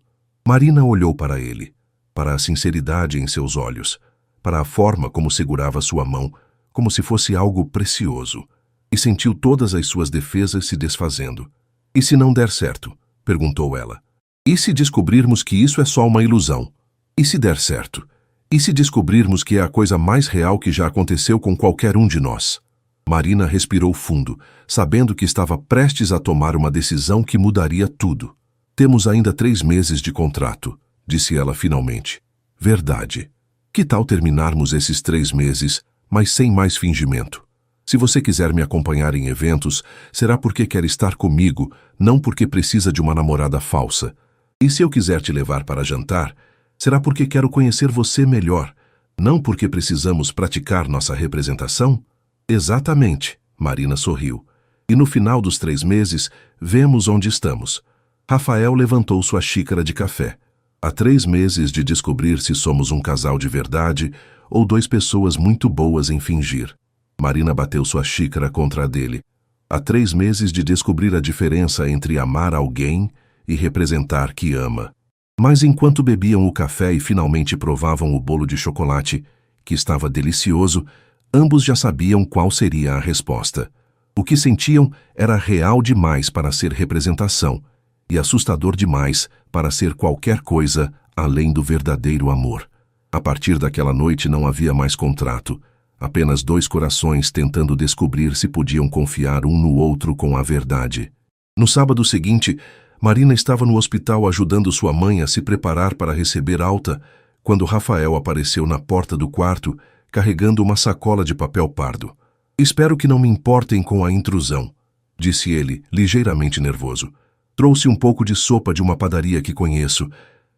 Marina olhou para ele, para a sinceridade em seus olhos, para a forma como segurava sua mão, como se fosse algo precioso, e sentiu todas as suas defesas se desfazendo. E se não der certo? Perguntou ela. E se descobrirmos que isso é só uma ilusão? E se der certo? E se descobrirmos que é a coisa mais real que já aconteceu com qualquer um de nós? Marina respirou fundo, sabendo que estava prestes a tomar uma decisão que mudaria tudo. Temos ainda 3 meses de contrato, disse ela finalmente. Verdade. Que tal terminarmos esses 3 meses, mas sem mais fingimento? Se você quiser me acompanhar em eventos, será porque quer estar comigo, não porque precisa de uma namorada falsa. E se eu quiser te levar para jantar, será porque quero conhecer você melhor, não porque precisamos praticar nossa representação? Exatamente, Marina sorriu. E no final dos 3 meses, vemos onde estamos. Rafael levantou sua xícara de café. Há 3 meses de descobrir se somos um casal de verdade ou 2 pessoas muito boas em fingir. Marina bateu sua xícara contra a dele. Há 3 meses de descobrir a diferença entre amar alguém e representar que ama. Mas enquanto bebiam o café e finalmente provavam o bolo de chocolate, que estava delicioso, ambos já sabiam qual seria a resposta. O que sentiam era real demais para ser representação e assustador demais para ser qualquer coisa além do verdadeiro amor. A partir daquela noite não havia mais contrato, apenas 2 corações tentando descobrir se podiam confiar um no outro com a verdade. No sábado seguinte, Marina estava no hospital ajudando sua mãe a se preparar para receber alta, quando Rafael apareceu na porta do quarto, carregando uma sacola de papel pardo. Espero que não me importem com a intrusão, disse ele, ligeiramente nervoso. Trouxe um pouco de sopa de uma padaria que conheço.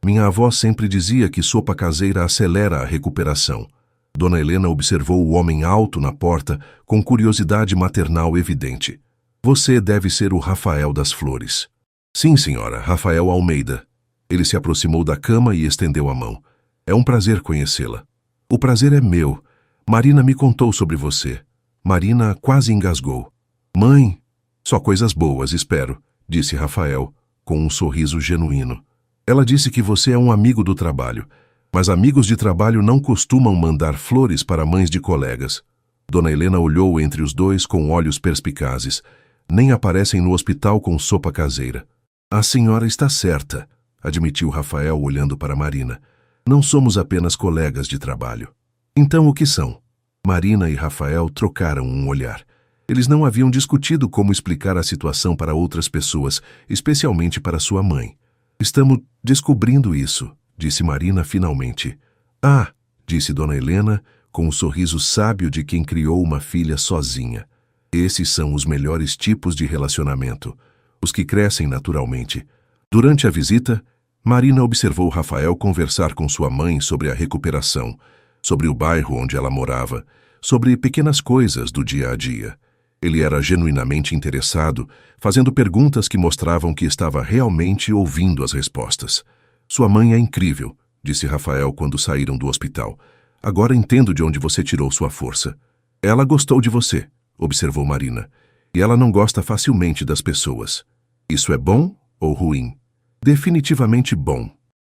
Minha avó sempre dizia que sopa caseira acelera a recuperação. Dona Helena observou o homem alto na porta, com curiosidade maternal evidente. Você deve ser o Rafael das Flores. Sim, senhora, Rafael Almeida. Ele se aproximou da cama e estendeu a mão. É um prazer conhecê-la. O prazer é meu. Marina me contou sobre você. Marina quase engasgou. Mãe, só coisas boas, espero, disse Rafael, com um sorriso genuíno. Ela disse que você é um amigo do trabalho, mas amigos de trabalho não costumam mandar flores para mães de colegas. Dona Helena olhou entre os dois com olhos perspicazes. Nem aparecem no hospital com sopa caseira. A senhora está certa, admitiu Rafael olhando para Marina. Não somos apenas colegas de trabalho. Então o que são? Marina e Rafael trocaram um olhar. Eles não haviam discutido como explicar a situação para outras pessoas, especialmente para sua mãe. Estamos descobrindo isso, disse Marina finalmente. Ah, disse Dona Helena, com o sorriso sábio de quem criou uma filha sozinha. Esses são os melhores tipos de relacionamento, os que crescem naturalmente. Durante a visita, Marina observou Rafael conversar com sua mãe sobre a recuperação, sobre o bairro onde ela morava, sobre pequenas coisas do dia a dia. Ele era genuinamente interessado, fazendo perguntas que mostravam que estava realmente ouvindo as respostas. Sua mãe é incrível, disse Rafael quando saíram do hospital. Agora entendo de onde você tirou sua força. Ela gostou de você, observou Marina, e ela não gosta facilmente das pessoas. Isso é bom ou ruim? Definitivamente bom.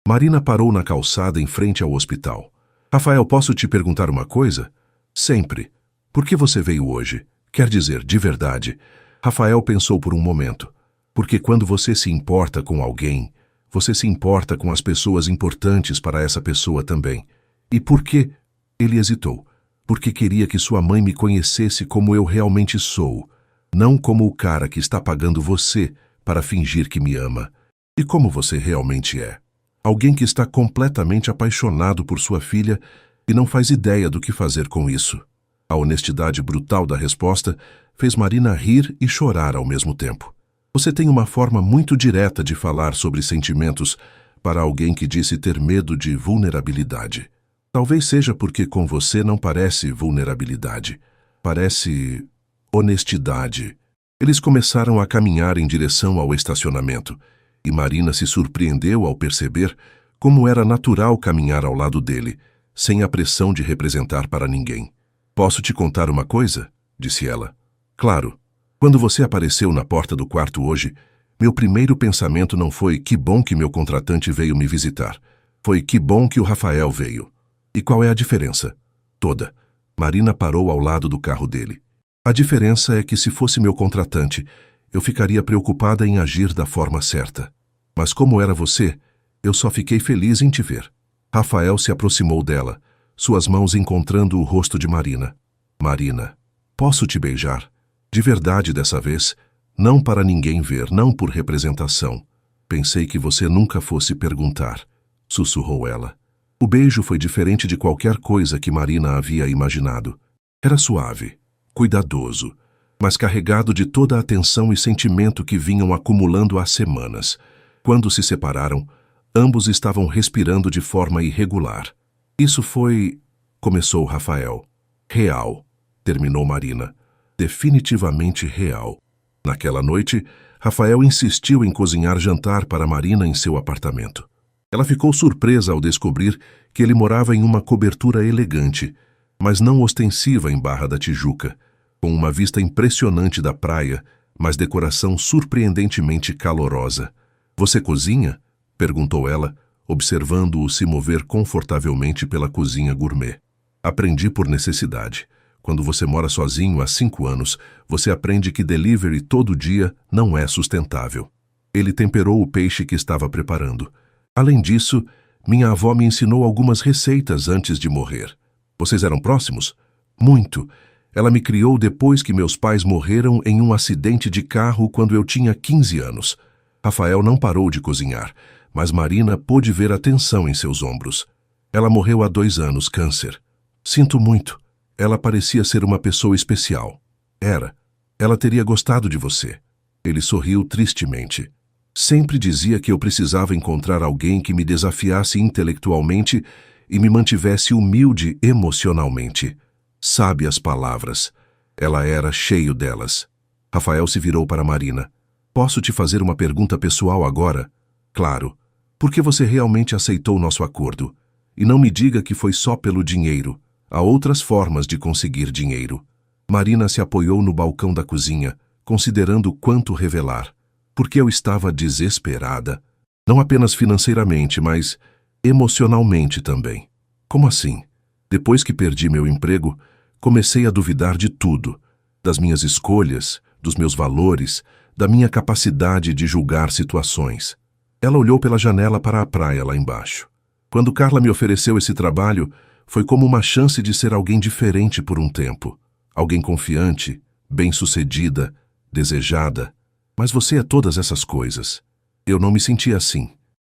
Marina parou na calçada em frente ao hospital. Rafael, posso te perguntar uma coisa? Sempre. Por que você veio hoje? Quer dizer, de verdade. Rafael pensou por um momento. Porque quando você se importa com alguém, você se importa com as pessoas importantes para essa pessoa também. E por quê? Ele hesitou. Porque queria que sua mãe me conhecesse como eu realmente sou, não como o cara que está pagando você para fingir que me ama. E como você realmente é. Alguém que está completamente apaixonado por sua filha e não faz ideia do que fazer com isso. A honestidade brutal da resposta fez Marina rir e chorar ao mesmo tempo. Você tem uma forma muito direta de falar sobre sentimentos para alguém que disse ter medo de vulnerabilidade. Talvez seja porque com você não parece vulnerabilidade. Parece honestidade. Eles começaram a caminhar em direção ao estacionamento, e Marina se surpreendeu ao perceber como era natural caminhar ao lado dele, sem a pressão de representar para ninguém. Posso te contar uma coisa? Disse ela. Claro. Quando você apareceu na porta do quarto hoje, meu primeiro pensamento não foi que bom que meu contratante veio me visitar. Foi que bom que o Rafael veio. E qual é a diferença? Toda. Marina parou ao lado do carro dele. A diferença é que se fosse meu contratante, eu ficaria preocupada em agir da forma certa. Mas como era você, eu só fiquei feliz em te ver. Rafael se aproximou dela, suas mãos encontrando o rosto de Marina. Marina, posso te beijar? De verdade dessa vez, não para ninguém ver, não por representação. Pensei que você nunca fosse perguntar, sussurrou ela. O beijo foi diferente de qualquer coisa que Marina havia imaginado. Era suave, cuidadoso, mas carregado de toda a atenção e sentimento que vinham acumulando há semanas. Quando se separaram, ambos estavam respirando de forma irregular. Isso foi... começou Rafael. Real, terminou Marina. Definitivamente real. Naquela noite, Rafael insistiu em cozinhar jantar para Marina em seu apartamento. Ela ficou surpresa ao descobrir que ele morava em uma cobertura elegante, mas não ostensiva em Barra da Tijuca, com uma vista impressionante da praia, mas decoração surpreendentemente calorosa. Você cozinha? Perguntou ela, observando-o se mover confortavelmente pela cozinha gourmet. Aprendi por necessidade. Quando você mora sozinho há 5 anos, você aprende que delivery todo dia não é sustentável. Ele temperou o peixe que estava preparando. Além disso, minha avó me ensinou algumas receitas antes de morrer. Vocês eram próximos? Muito. Ela me criou depois que meus pais morreram em um acidente de carro quando eu tinha 15 anos. Rafael não parou de cozinhar, mas Marina pôde ver a tensão em seus ombros. Ela morreu há 2 anos, câncer. Sinto muito. Ela parecia ser uma pessoa especial. Era. Ela teria gostado de você. Ele sorriu tristemente. Sempre dizia que eu precisava encontrar alguém que me desafiasse intelectualmente e me mantivesse humilde emocionalmente. Sabe as palavras. Ela era cheio delas. Rafael se virou para Marina. Posso te fazer uma pergunta pessoal agora? Claro. Por que você realmente aceitou nosso acordo? E não me diga que foi só pelo dinheiro. Há outras formas de conseguir dinheiro. Marina se apoiou no balcão da cozinha, considerando quanto revelar. Porque eu estava desesperada. Não apenas financeiramente, mas emocionalmente também. Como assim? Depois que perdi meu emprego, comecei a duvidar de tudo. Das minhas escolhas, dos meus valores, da minha capacidade de julgar situações. Ela olhou pela janela para a praia lá embaixo. Quando Carla me ofereceu esse trabalho, Foi como uma chance de ser alguém diferente por um tempo. Alguém confiante, bem-sucedida, desejada. Mas você é todas essas coisas. Eu não me sentia assim.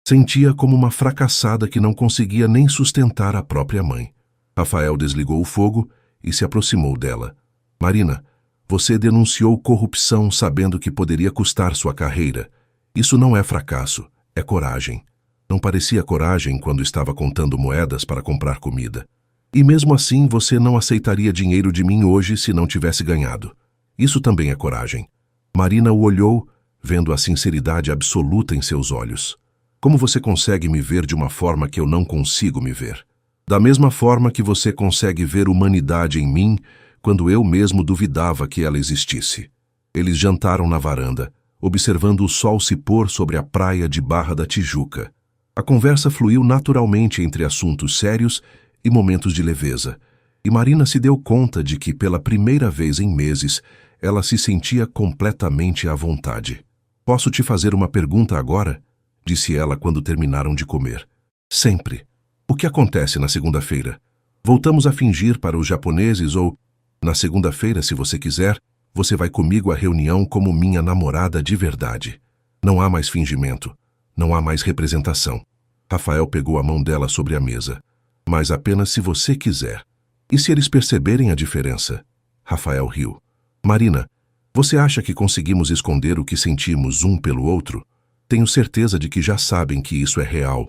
Sentia como uma fracassada que não conseguia nem sustentar a própria mãe. Rafael desligou o fogo e se aproximou dela. Marina, você denunciou corrupção sabendo que poderia custar sua carreira. Isso não é fracasso, é coragem. Não parecia coragem quando estava contando moedas para comprar comida. E mesmo assim você não aceitaria dinheiro de mim hoje se não tivesse ganhado. Isso também é coragem. Marina o olhou, vendo a sinceridade absoluta em seus olhos. Como você consegue me ver de uma forma que eu não consigo me ver? Da mesma forma que você consegue ver humanidade em mim, quando eu mesmo duvidava que ela existisse. Eles jantaram na varanda, observando o sol se pôr sobre a praia de Barra da Tijuca. A conversa fluiu naturalmente entre assuntos sérios e momentos de leveza, e Marina se deu conta de que, pela primeira vez em meses, ela se sentia completamente à vontade. Posso te fazer uma pergunta agora? Disse ela quando terminaram de comer. Sempre. O que acontece na segunda-feira? Voltamos a fingir para os japoneses ou, na segunda-feira, se você quiser, você vai comigo à reunião como minha namorada de verdade. Não há mais fingimento. Não há mais representação. Rafael pegou a mão dela sobre a mesa. Mas apenas se você quiser. E se eles perceberem a diferença? Rafael riu. Marina, você acha que conseguimos esconder o que sentimos um pelo outro? Tenho certeza de que já sabem que isso é real.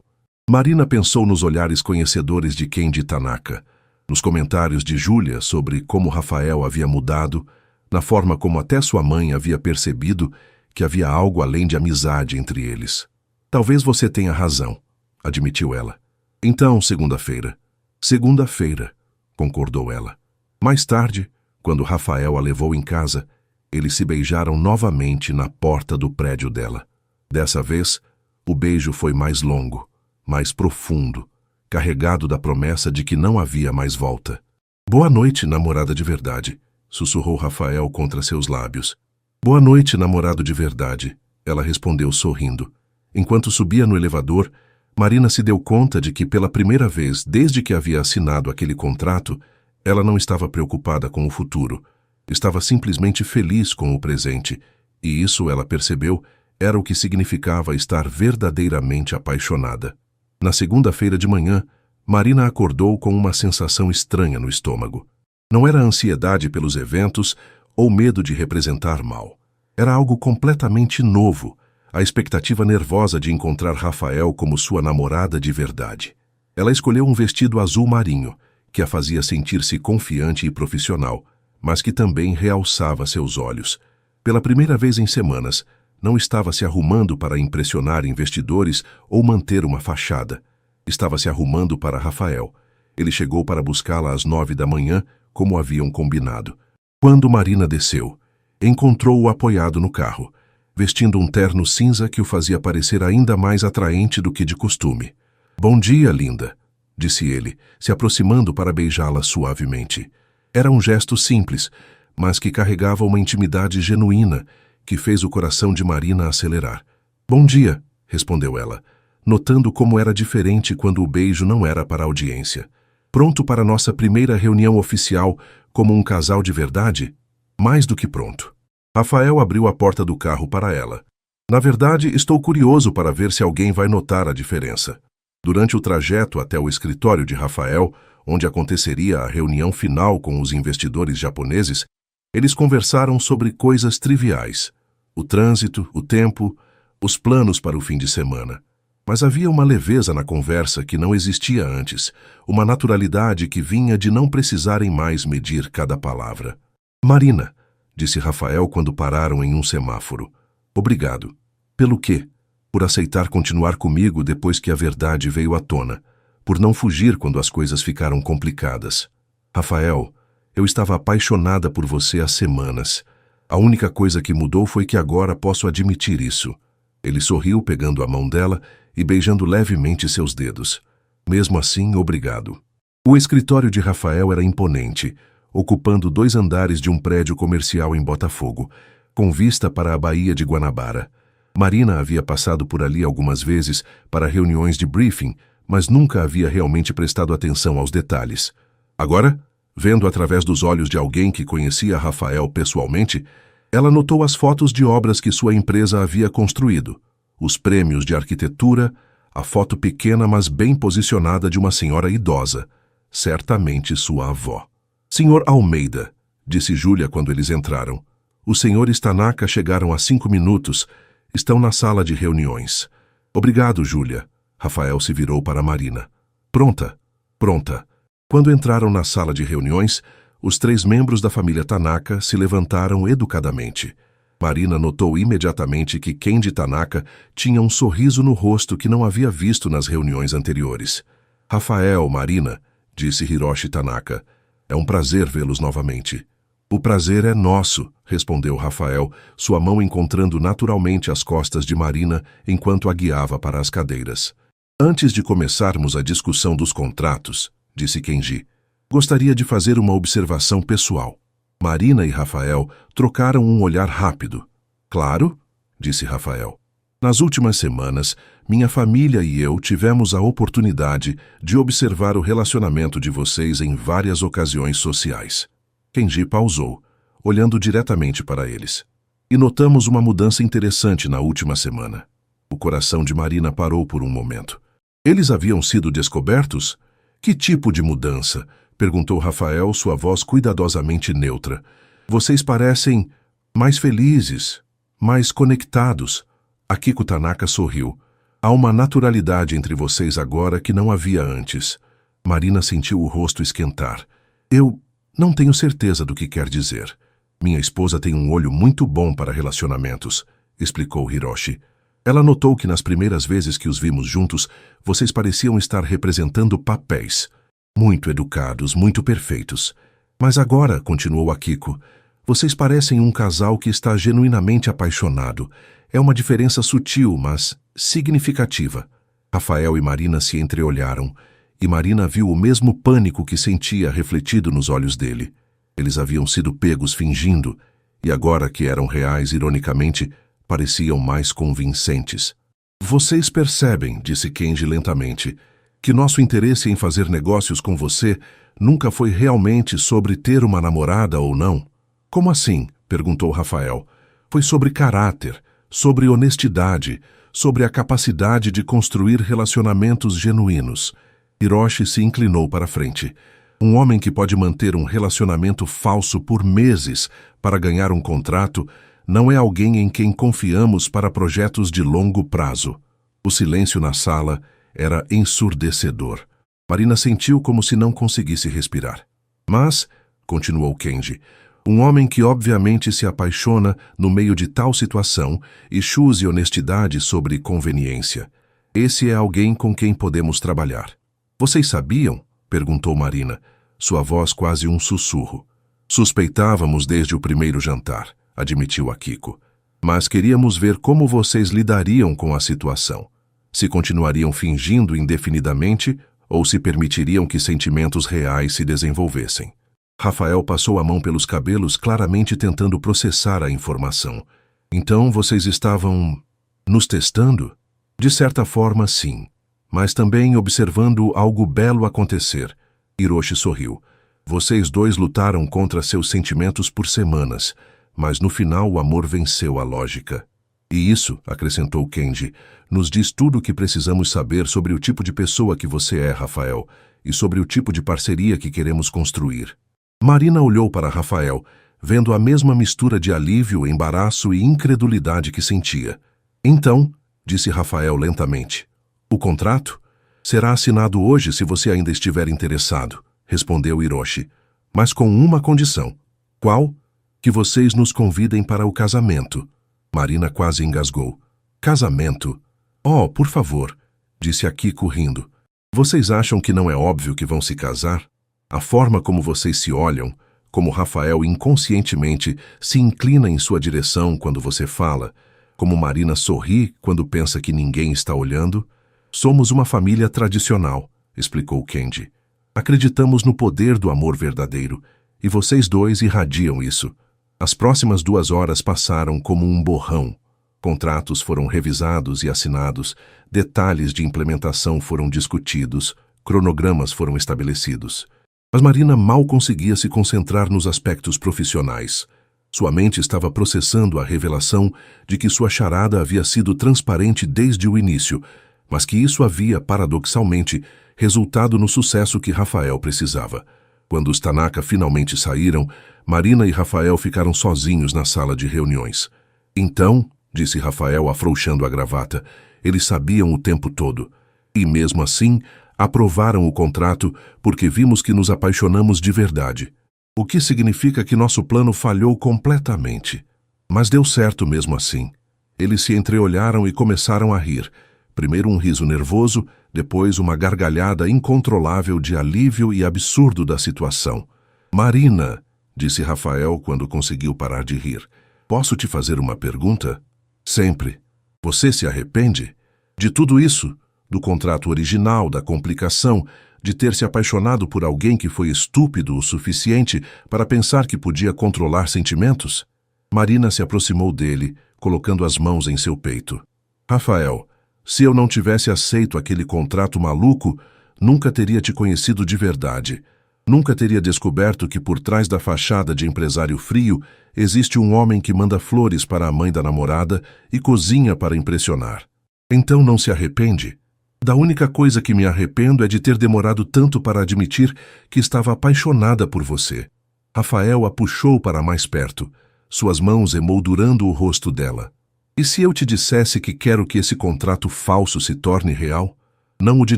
Marina pensou nos olhares conhecedores de Kenji Tanaka, nos comentários de Júlia sobre como Rafael havia mudado, na forma como até sua mãe havia percebido que havia algo além de amizade entre eles. Talvez você tenha razão, admitiu ela. Então, segunda-feira. Segunda-feira, concordou ela. Mais tarde, quando Rafael a levou em casa, eles se beijaram novamente na porta do prédio dela. Dessa vez, o beijo foi mais longo, mais profundo, carregado da promessa de que não havia mais volta. Boa noite, namorada de verdade, sussurrou Rafael contra seus lábios. Boa noite, namorado de verdade, ela respondeu sorrindo. Enquanto subia no elevador, Marina se deu conta de que pela primeira vez desde que havia assinado aquele contrato, ela não estava preocupada com o futuro. Estava simplesmente feliz com o presente, e isso, ela percebeu, era o que significava estar verdadeiramente apaixonada. Na segunda-feira de manhã, Marina acordou com uma sensação estranha no estômago. Não era ansiedade pelos eventos ou medo de representar mal. Era algo completamente novo, a expectativa nervosa de encontrar Rafael como sua namorada de verdade. Ela escolheu um vestido azul marinho, que a fazia sentir-se confiante e profissional, mas que também realçava seus olhos. Pela primeira vez em semanas, não estava se arrumando para impressionar investidores ou manter uma fachada. Estava se arrumando para Rafael. Ele chegou para buscá-la às 9 da manhã, como haviam combinado. Quando Marina desceu, encontrou-o apoiado no carro, vestindo um terno cinza que o fazia parecer ainda mais atraente do que de costume. Bom dia, linda, disse ele, se aproximando para beijá-la suavemente. Era um gesto simples, mas que carregava uma intimidade genuína, que fez o coração de Marina acelerar. Bom dia, respondeu ela, notando como era diferente quando o beijo não era para a audiência. Pronto para nossa primeira reunião oficial como um casal de verdade? Mais do que pronto. Rafael abriu a porta do carro para ela. Na verdade, estou curioso para ver se alguém vai notar a diferença. Durante o trajeto até o escritório de Rafael, onde aconteceria a reunião final com os investidores japoneses, eles conversaram sobre coisas triviais. O trânsito, o tempo, os planos para o fim de semana. Mas havia uma leveza na conversa que não existia antes, uma naturalidade que vinha de não precisarem mais medir cada palavra. Marina, disse Rafael quando pararam em um semáforo. Obrigado. Pelo quê? Por aceitar continuar comigo depois que a verdade veio à tona. Por não fugir quando as coisas ficaram complicadas. Rafael, eu estava apaixonada por você há semanas. A única coisa que mudou foi que agora posso admitir isso. Ele sorriu pegando a mão dela e beijando levemente seus dedos. Mesmo assim, obrigado. O escritório de Rafael era imponente, ocupando 2 andares de um prédio comercial em Botafogo, com vista para a Baía de Guanabara. Marina havia passado por ali algumas vezes para reuniões de briefing, mas nunca havia realmente prestado atenção aos detalhes. Agora, vendo através dos olhos de alguém que conhecia Rafael pessoalmente, ela notou as fotos de obras que sua empresa havia construído, os prêmios de arquitetura, a foto pequena mas bem posicionada de uma senhora idosa, certamente sua avó. Senhor Almeida, disse Júlia quando eles entraram. Os senhores Tanaka chegaram há 5 minutos. Estão na sala de reuniões. Obrigado, Júlia. Rafael se virou para Marina. Pronta. Pronta. Quando entraram na sala de reuniões, os 3 membros da família Tanaka se levantaram educadamente. Marina notou imediatamente que Kenji Tanaka tinha um sorriso no rosto que não havia visto nas reuniões anteriores. Rafael, Marina, disse Hiroshi Tanaka. É um prazer vê-los novamente. O prazer é nosso, respondeu Rafael, sua mão encontrando naturalmente as costas de Marina enquanto a guiava para as cadeiras. Antes de começarmos a discussão dos contratos, disse Kenji, gostaria de fazer uma observação pessoal. Marina e Rafael trocaram um olhar rápido. Claro, disse Rafael. Nas últimas semanas, minha família e eu tivemos a oportunidade de observar o relacionamento de vocês em várias ocasiões sociais. Kenji pausou, olhando diretamente para eles. E notamos uma mudança interessante na última semana. O coração de Marina parou por um momento. Eles haviam sido descobertos? Que tipo de mudança? Perguntou Rafael, sua voz cuidadosamente neutra. Vocês parecem mais felizes, mais conectados. Akiko Tanaka sorriu. Há uma naturalidade entre vocês agora que não havia antes. Marina sentiu o rosto esquentar. Eu não tenho certeza do que quer dizer. Minha esposa tem um olho muito bom para relacionamentos, explicou Hiroshi. Ela notou que nas primeiras vezes que os vimos juntos, vocês pareciam estar representando papéis. Muito educados, muito perfeitos. Mas agora, continuou Akiko, vocês parecem um casal que está genuinamente apaixonado. É uma diferença sutil, mas significativa. Rafael e Marina se entreolharam, e Marina viu o mesmo pânico que sentia refletido nos olhos dele. Eles haviam sido pegos fingindo, e agora que eram reais, ironicamente, pareciam mais convincentes. Vocês percebem, disse Kenji lentamente, que nosso interesse em fazer negócios com você nunca foi realmente sobre ter uma namorada ou não? Como assim? Perguntou Rafael. Foi sobre caráter, sobre honestidade, sobre a capacidade de construir relacionamentos genuínos. Hiroshi se inclinou para a frente. Um homem que pode manter um relacionamento falso por meses para ganhar um contrato não é alguém em quem confiamos para projetos de longo prazo. O silêncio na sala era ensurdecedor. Marina sentiu como se não conseguisse respirar. Mas, continuou Kenji, um homem que obviamente se apaixona no meio de tal situação e chuse honestidade sobre conveniência. Esse é alguém com quem podemos trabalhar. Vocês sabiam? Perguntou Marina, sua voz quase um sussurro. Suspeitávamos desde o primeiro jantar, admitiu Akiko. Mas queríamos ver como vocês lidariam com a situação. Se continuariam fingindo indefinidamente ou se permitiriam que sentimentos reais se desenvolvessem. Rafael passou a mão pelos cabelos, claramente tentando processar a informação. Então vocês estavam nos testando? De certa forma, sim. Mas também observando algo belo acontecer. Hiroshi sorriu. Vocês dois lutaram contra seus sentimentos por semanas, mas no final o amor venceu a lógica. E isso, acrescentou Kenji, nos diz tudo o que precisamos saber sobre o tipo de pessoa que você é, Rafael, e sobre o tipo de parceria que queremos construir. Marina olhou para Rafael, vendo a mesma mistura de alívio, embaraço e incredulidade que sentia. Então, disse Rafael lentamente, o contrato será assinado hoje se você ainda estiver interessado, respondeu Hiroshi, mas com uma condição. Qual? Que vocês nos convidem para o casamento. Marina quase engasgou. Casamento? Oh, por favor, disse Akiko rindo. Vocês acham que não é óbvio que vão se casar? A forma como vocês se olham, como Rafael inconscientemente se inclina em sua direção quando você fala, como Marina sorri quando pensa que ninguém está olhando. Somos uma família tradicional, explicou Kenji. Acreditamos no poder do amor verdadeiro, e vocês dois irradiam isso. As próximas 2 horas passaram como um borrão. Contratos foram revisados e assinados, detalhes de implementação foram discutidos, cronogramas foram estabelecidos. Mas Marina mal conseguia se concentrar nos aspectos profissionais. Sua mente estava processando a revelação de que sua charada havia sido transparente desde o início, mas que isso havia, paradoxalmente, resultado no sucesso que Rafael precisava. Quando os Tanaka finalmente saíram, Marina e Rafael ficaram sozinhos na sala de reuniões. Então, disse Rafael afrouxando a gravata, eles sabiam o tempo todo. E mesmo assim, aprovaram o contrato porque vimos que nos apaixonamos de verdade. O que significa que nosso plano falhou completamente. Mas deu certo mesmo assim. Eles se entreolharam e começaram a rir. Primeiro um riso nervoso, depois uma gargalhada incontrolável de alívio e absurdo da situação. Marina, disse Rafael quando conseguiu parar de rir, posso te fazer uma pergunta? Sempre. Você se arrepende? De tudo isso? Do contrato original, da complicação, de ter se apaixonado por alguém que foi estúpido o suficiente para pensar que podia controlar sentimentos? Marina se aproximou dele, colocando as mãos em seu peito. Rafael, se eu não tivesse aceito aquele contrato maluco, nunca teria te conhecido de verdade. Nunca teria descoberto que por trás da fachada de empresário frio existe um homem que manda flores para a mãe da namorada e cozinha para impressionar. Então não se arrepende? Da única coisa que me arrependo é de ter demorado tanto para admitir que estava apaixonada por você. Rafael a puxou para mais perto, suas mãos emoldurando o rosto dela. E se eu te dissesse que quero que esse contrato falso se torne real? Não o de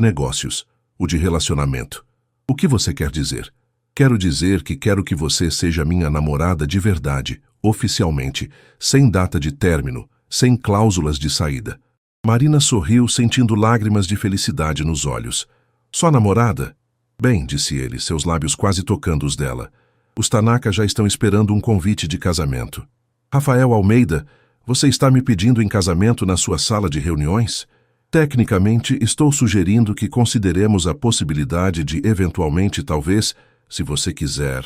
negócios, o de relacionamento. O que você quer dizer? Quero dizer que quero que você seja minha namorada de verdade, oficialmente, sem data de término, sem cláusulas de saída. Marina sorriu, sentindo lágrimas de felicidade nos olhos. Só namorada? Bem, disse ele, seus lábios quase tocando os dela. Os Tanaka já estão esperando um convite de casamento. Rafael Almeida, você está me pedindo em casamento na sua sala de reuniões? Tecnicamente, estou sugerindo que consideremos a possibilidade de, eventualmente, talvez, se você quiser.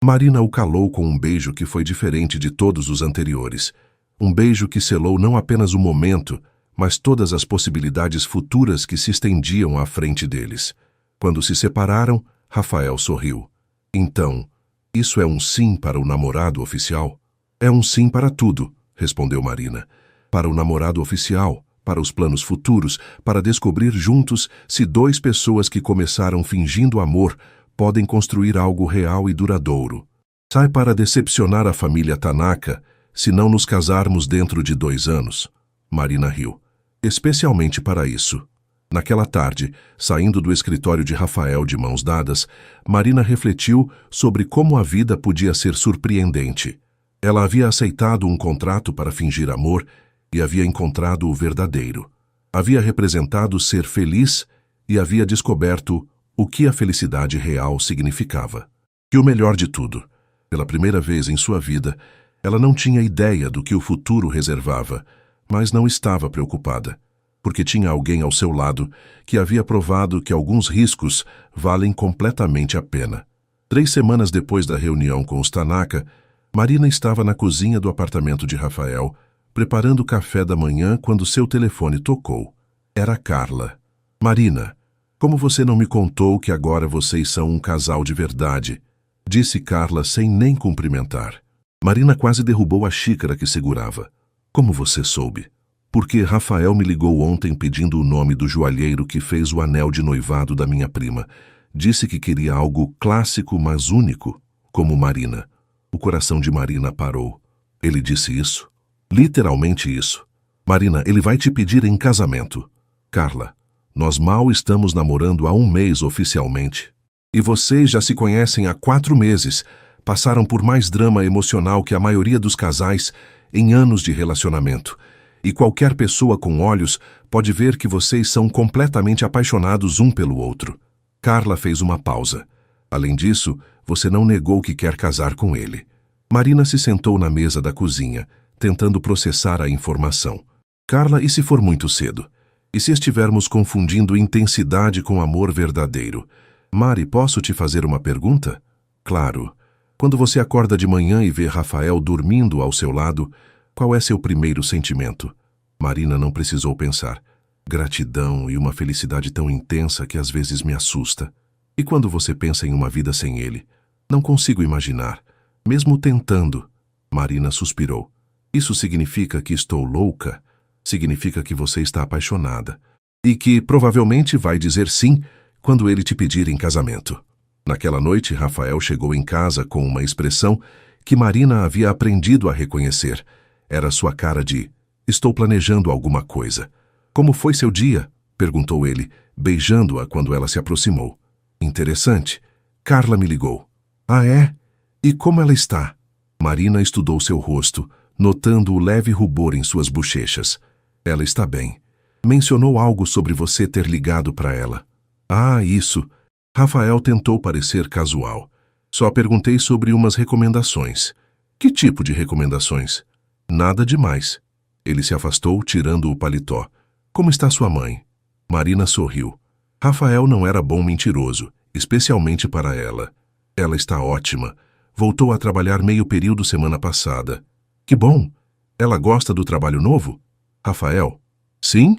Marina o calou com um beijo que foi diferente de todos os anteriores. Um beijo que selou não apenas o momento, mas todas as possibilidades futuras que se estendiam à frente deles. Quando se separaram, Rafael sorriu. Então, isso é um sim para o namorado oficial? É um sim para tudo, respondeu Marina. Para o namorado oficial, para os planos futuros, para descobrir juntos se duas pessoas que começaram fingindo amor podem construir algo real e duradouro. Sai para decepcionar a família Tanaka se não nos casarmos dentro de 2 anos. Marina riu. Especialmente para isso. Naquela tarde, saindo do escritório de Rafael de mãos dadas, Marina refletiu sobre como a vida podia ser surpreendente. Ela havia aceitado um contrato para fingir amor e havia encontrado o verdadeiro. Havia representado ser feliz e havia descoberto o que a felicidade real significava. E o melhor de tudo, pela primeira vez em sua vida, ela não tinha ideia do que o futuro reservava, mas não estava preocupada, porque tinha alguém ao seu lado que havia provado que alguns riscos valem completamente a pena. 3 semanas depois da reunião com os Tanaka, Marina estava na cozinha do apartamento de Rafael, preparando o café da manhã quando seu telefone tocou. Era Carla. Marina, como você não me contou que agora vocês são um casal de verdade? Disse Carla sem nem cumprimentar. Marina quase derrubou a xícara que segurava. Como você soube? Porque Rafael me ligou ontem pedindo o nome do joalheiro que fez o anel de noivado da minha prima. Disse que queria algo clássico, mas único, como Marina. O coração de Marina parou. Ele disse isso? Literalmente isso. Marina, ele vai te pedir em casamento. Carla, nós mal estamos namorando há 1 mês oficialmente. E vocês já se conhecem há 4 meses. Passaram por mais drama emocional que a maioria dos casais em anos de relacionamento. E qualquer pessoa com olhos pode ver que vocês são completamente apaixonados um pelo outro. Carla fez uma pausa. Além disso, você não negou que quer casar com ele. Marina se sentou na mesa da cozinha, tentando processar a informação. Carla, e se for muito cedo? E se estivermos confundindo intensidade com amor verdadeiro? Mari, posso te fazer uma pergunta? Claro. Quando você acorda de manhã e vê Rafael dormindo ao seu lado, qual é seu primeiro sentimento? Marina não precisou pensar. Gratidão e uma felicidade tão intensa que às vezes me assusta. E quando você pensa em uma vida sem ele? Não consigo imaginar. Mesmo tentando. Marina suspirou. Isso significa que estou louca? Significa que você está apaixonada. E que provavelmente vai dizer sim quando ele te pedir em casamento. Naquela noite, Rafael chegou em casa com uma expressão que Marina havia aprendido a reconhecer. Era sua cara de: estou planejando alguma coisa. Como foi seu dia? Perguntou ele, beijando-a quando ela se aproximou. Interessante. Carla me ligou. Ah, é? E como ela está? Marina estudou seu rosto, notando o leve rubor em suas bochechas. Ela está bem. Mencionou algo sobre você ter ligado para ela. Ah, isso. Rafael tentou parecer casual. Só perguntei sobre umas recomendações. Que tipo de recomendações? Nada demais. Ele se afastou, tirando o paletó. Como está sua mãe? Marina sorriu. Rafael não era bom mentiroso, especialmente para ela. Ela está ótima. Voltou a trabalhar meio período semana passada. Que bom! Ela gosta do trabalho novo? Rafael? Sim?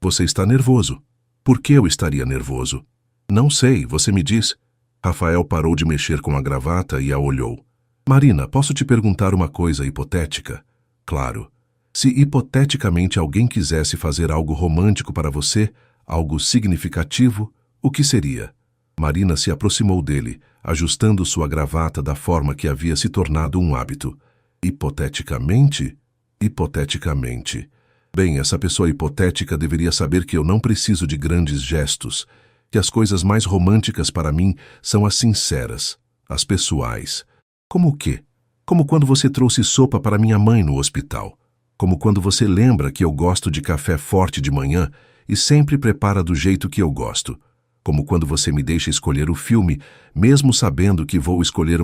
Você está nervoso. Por que eu estaria nervoso? Não sei, você me diz. Rafael parou de mexer com a gravata e a olhou. Marina, posso te perguntar uma coisa hipotética? Claro. Se hipoteticamente alguém quisesse fazer algo romântico para você, algo significativo, o que seria? Marina se aproximou dele, ajustando sua gravata da forma que havia se tornado um hábito. Hipoteticamente? Hipoteticamente. Bem, essa pessoa hipotética deveria saber que eu não preciso de grandes gestos, que as coisas mais românticas para mim são as sinceras, as pessoais. Como o quê? Como quando você trouxe sopa para minha mãe no hospital. Como quando você lembra que eu gosto de café forte de manhã e sempre prepara do jeito que eu gosto. Como quando você me deixa escolher o filme, mesmo sabendo que vou escolher uma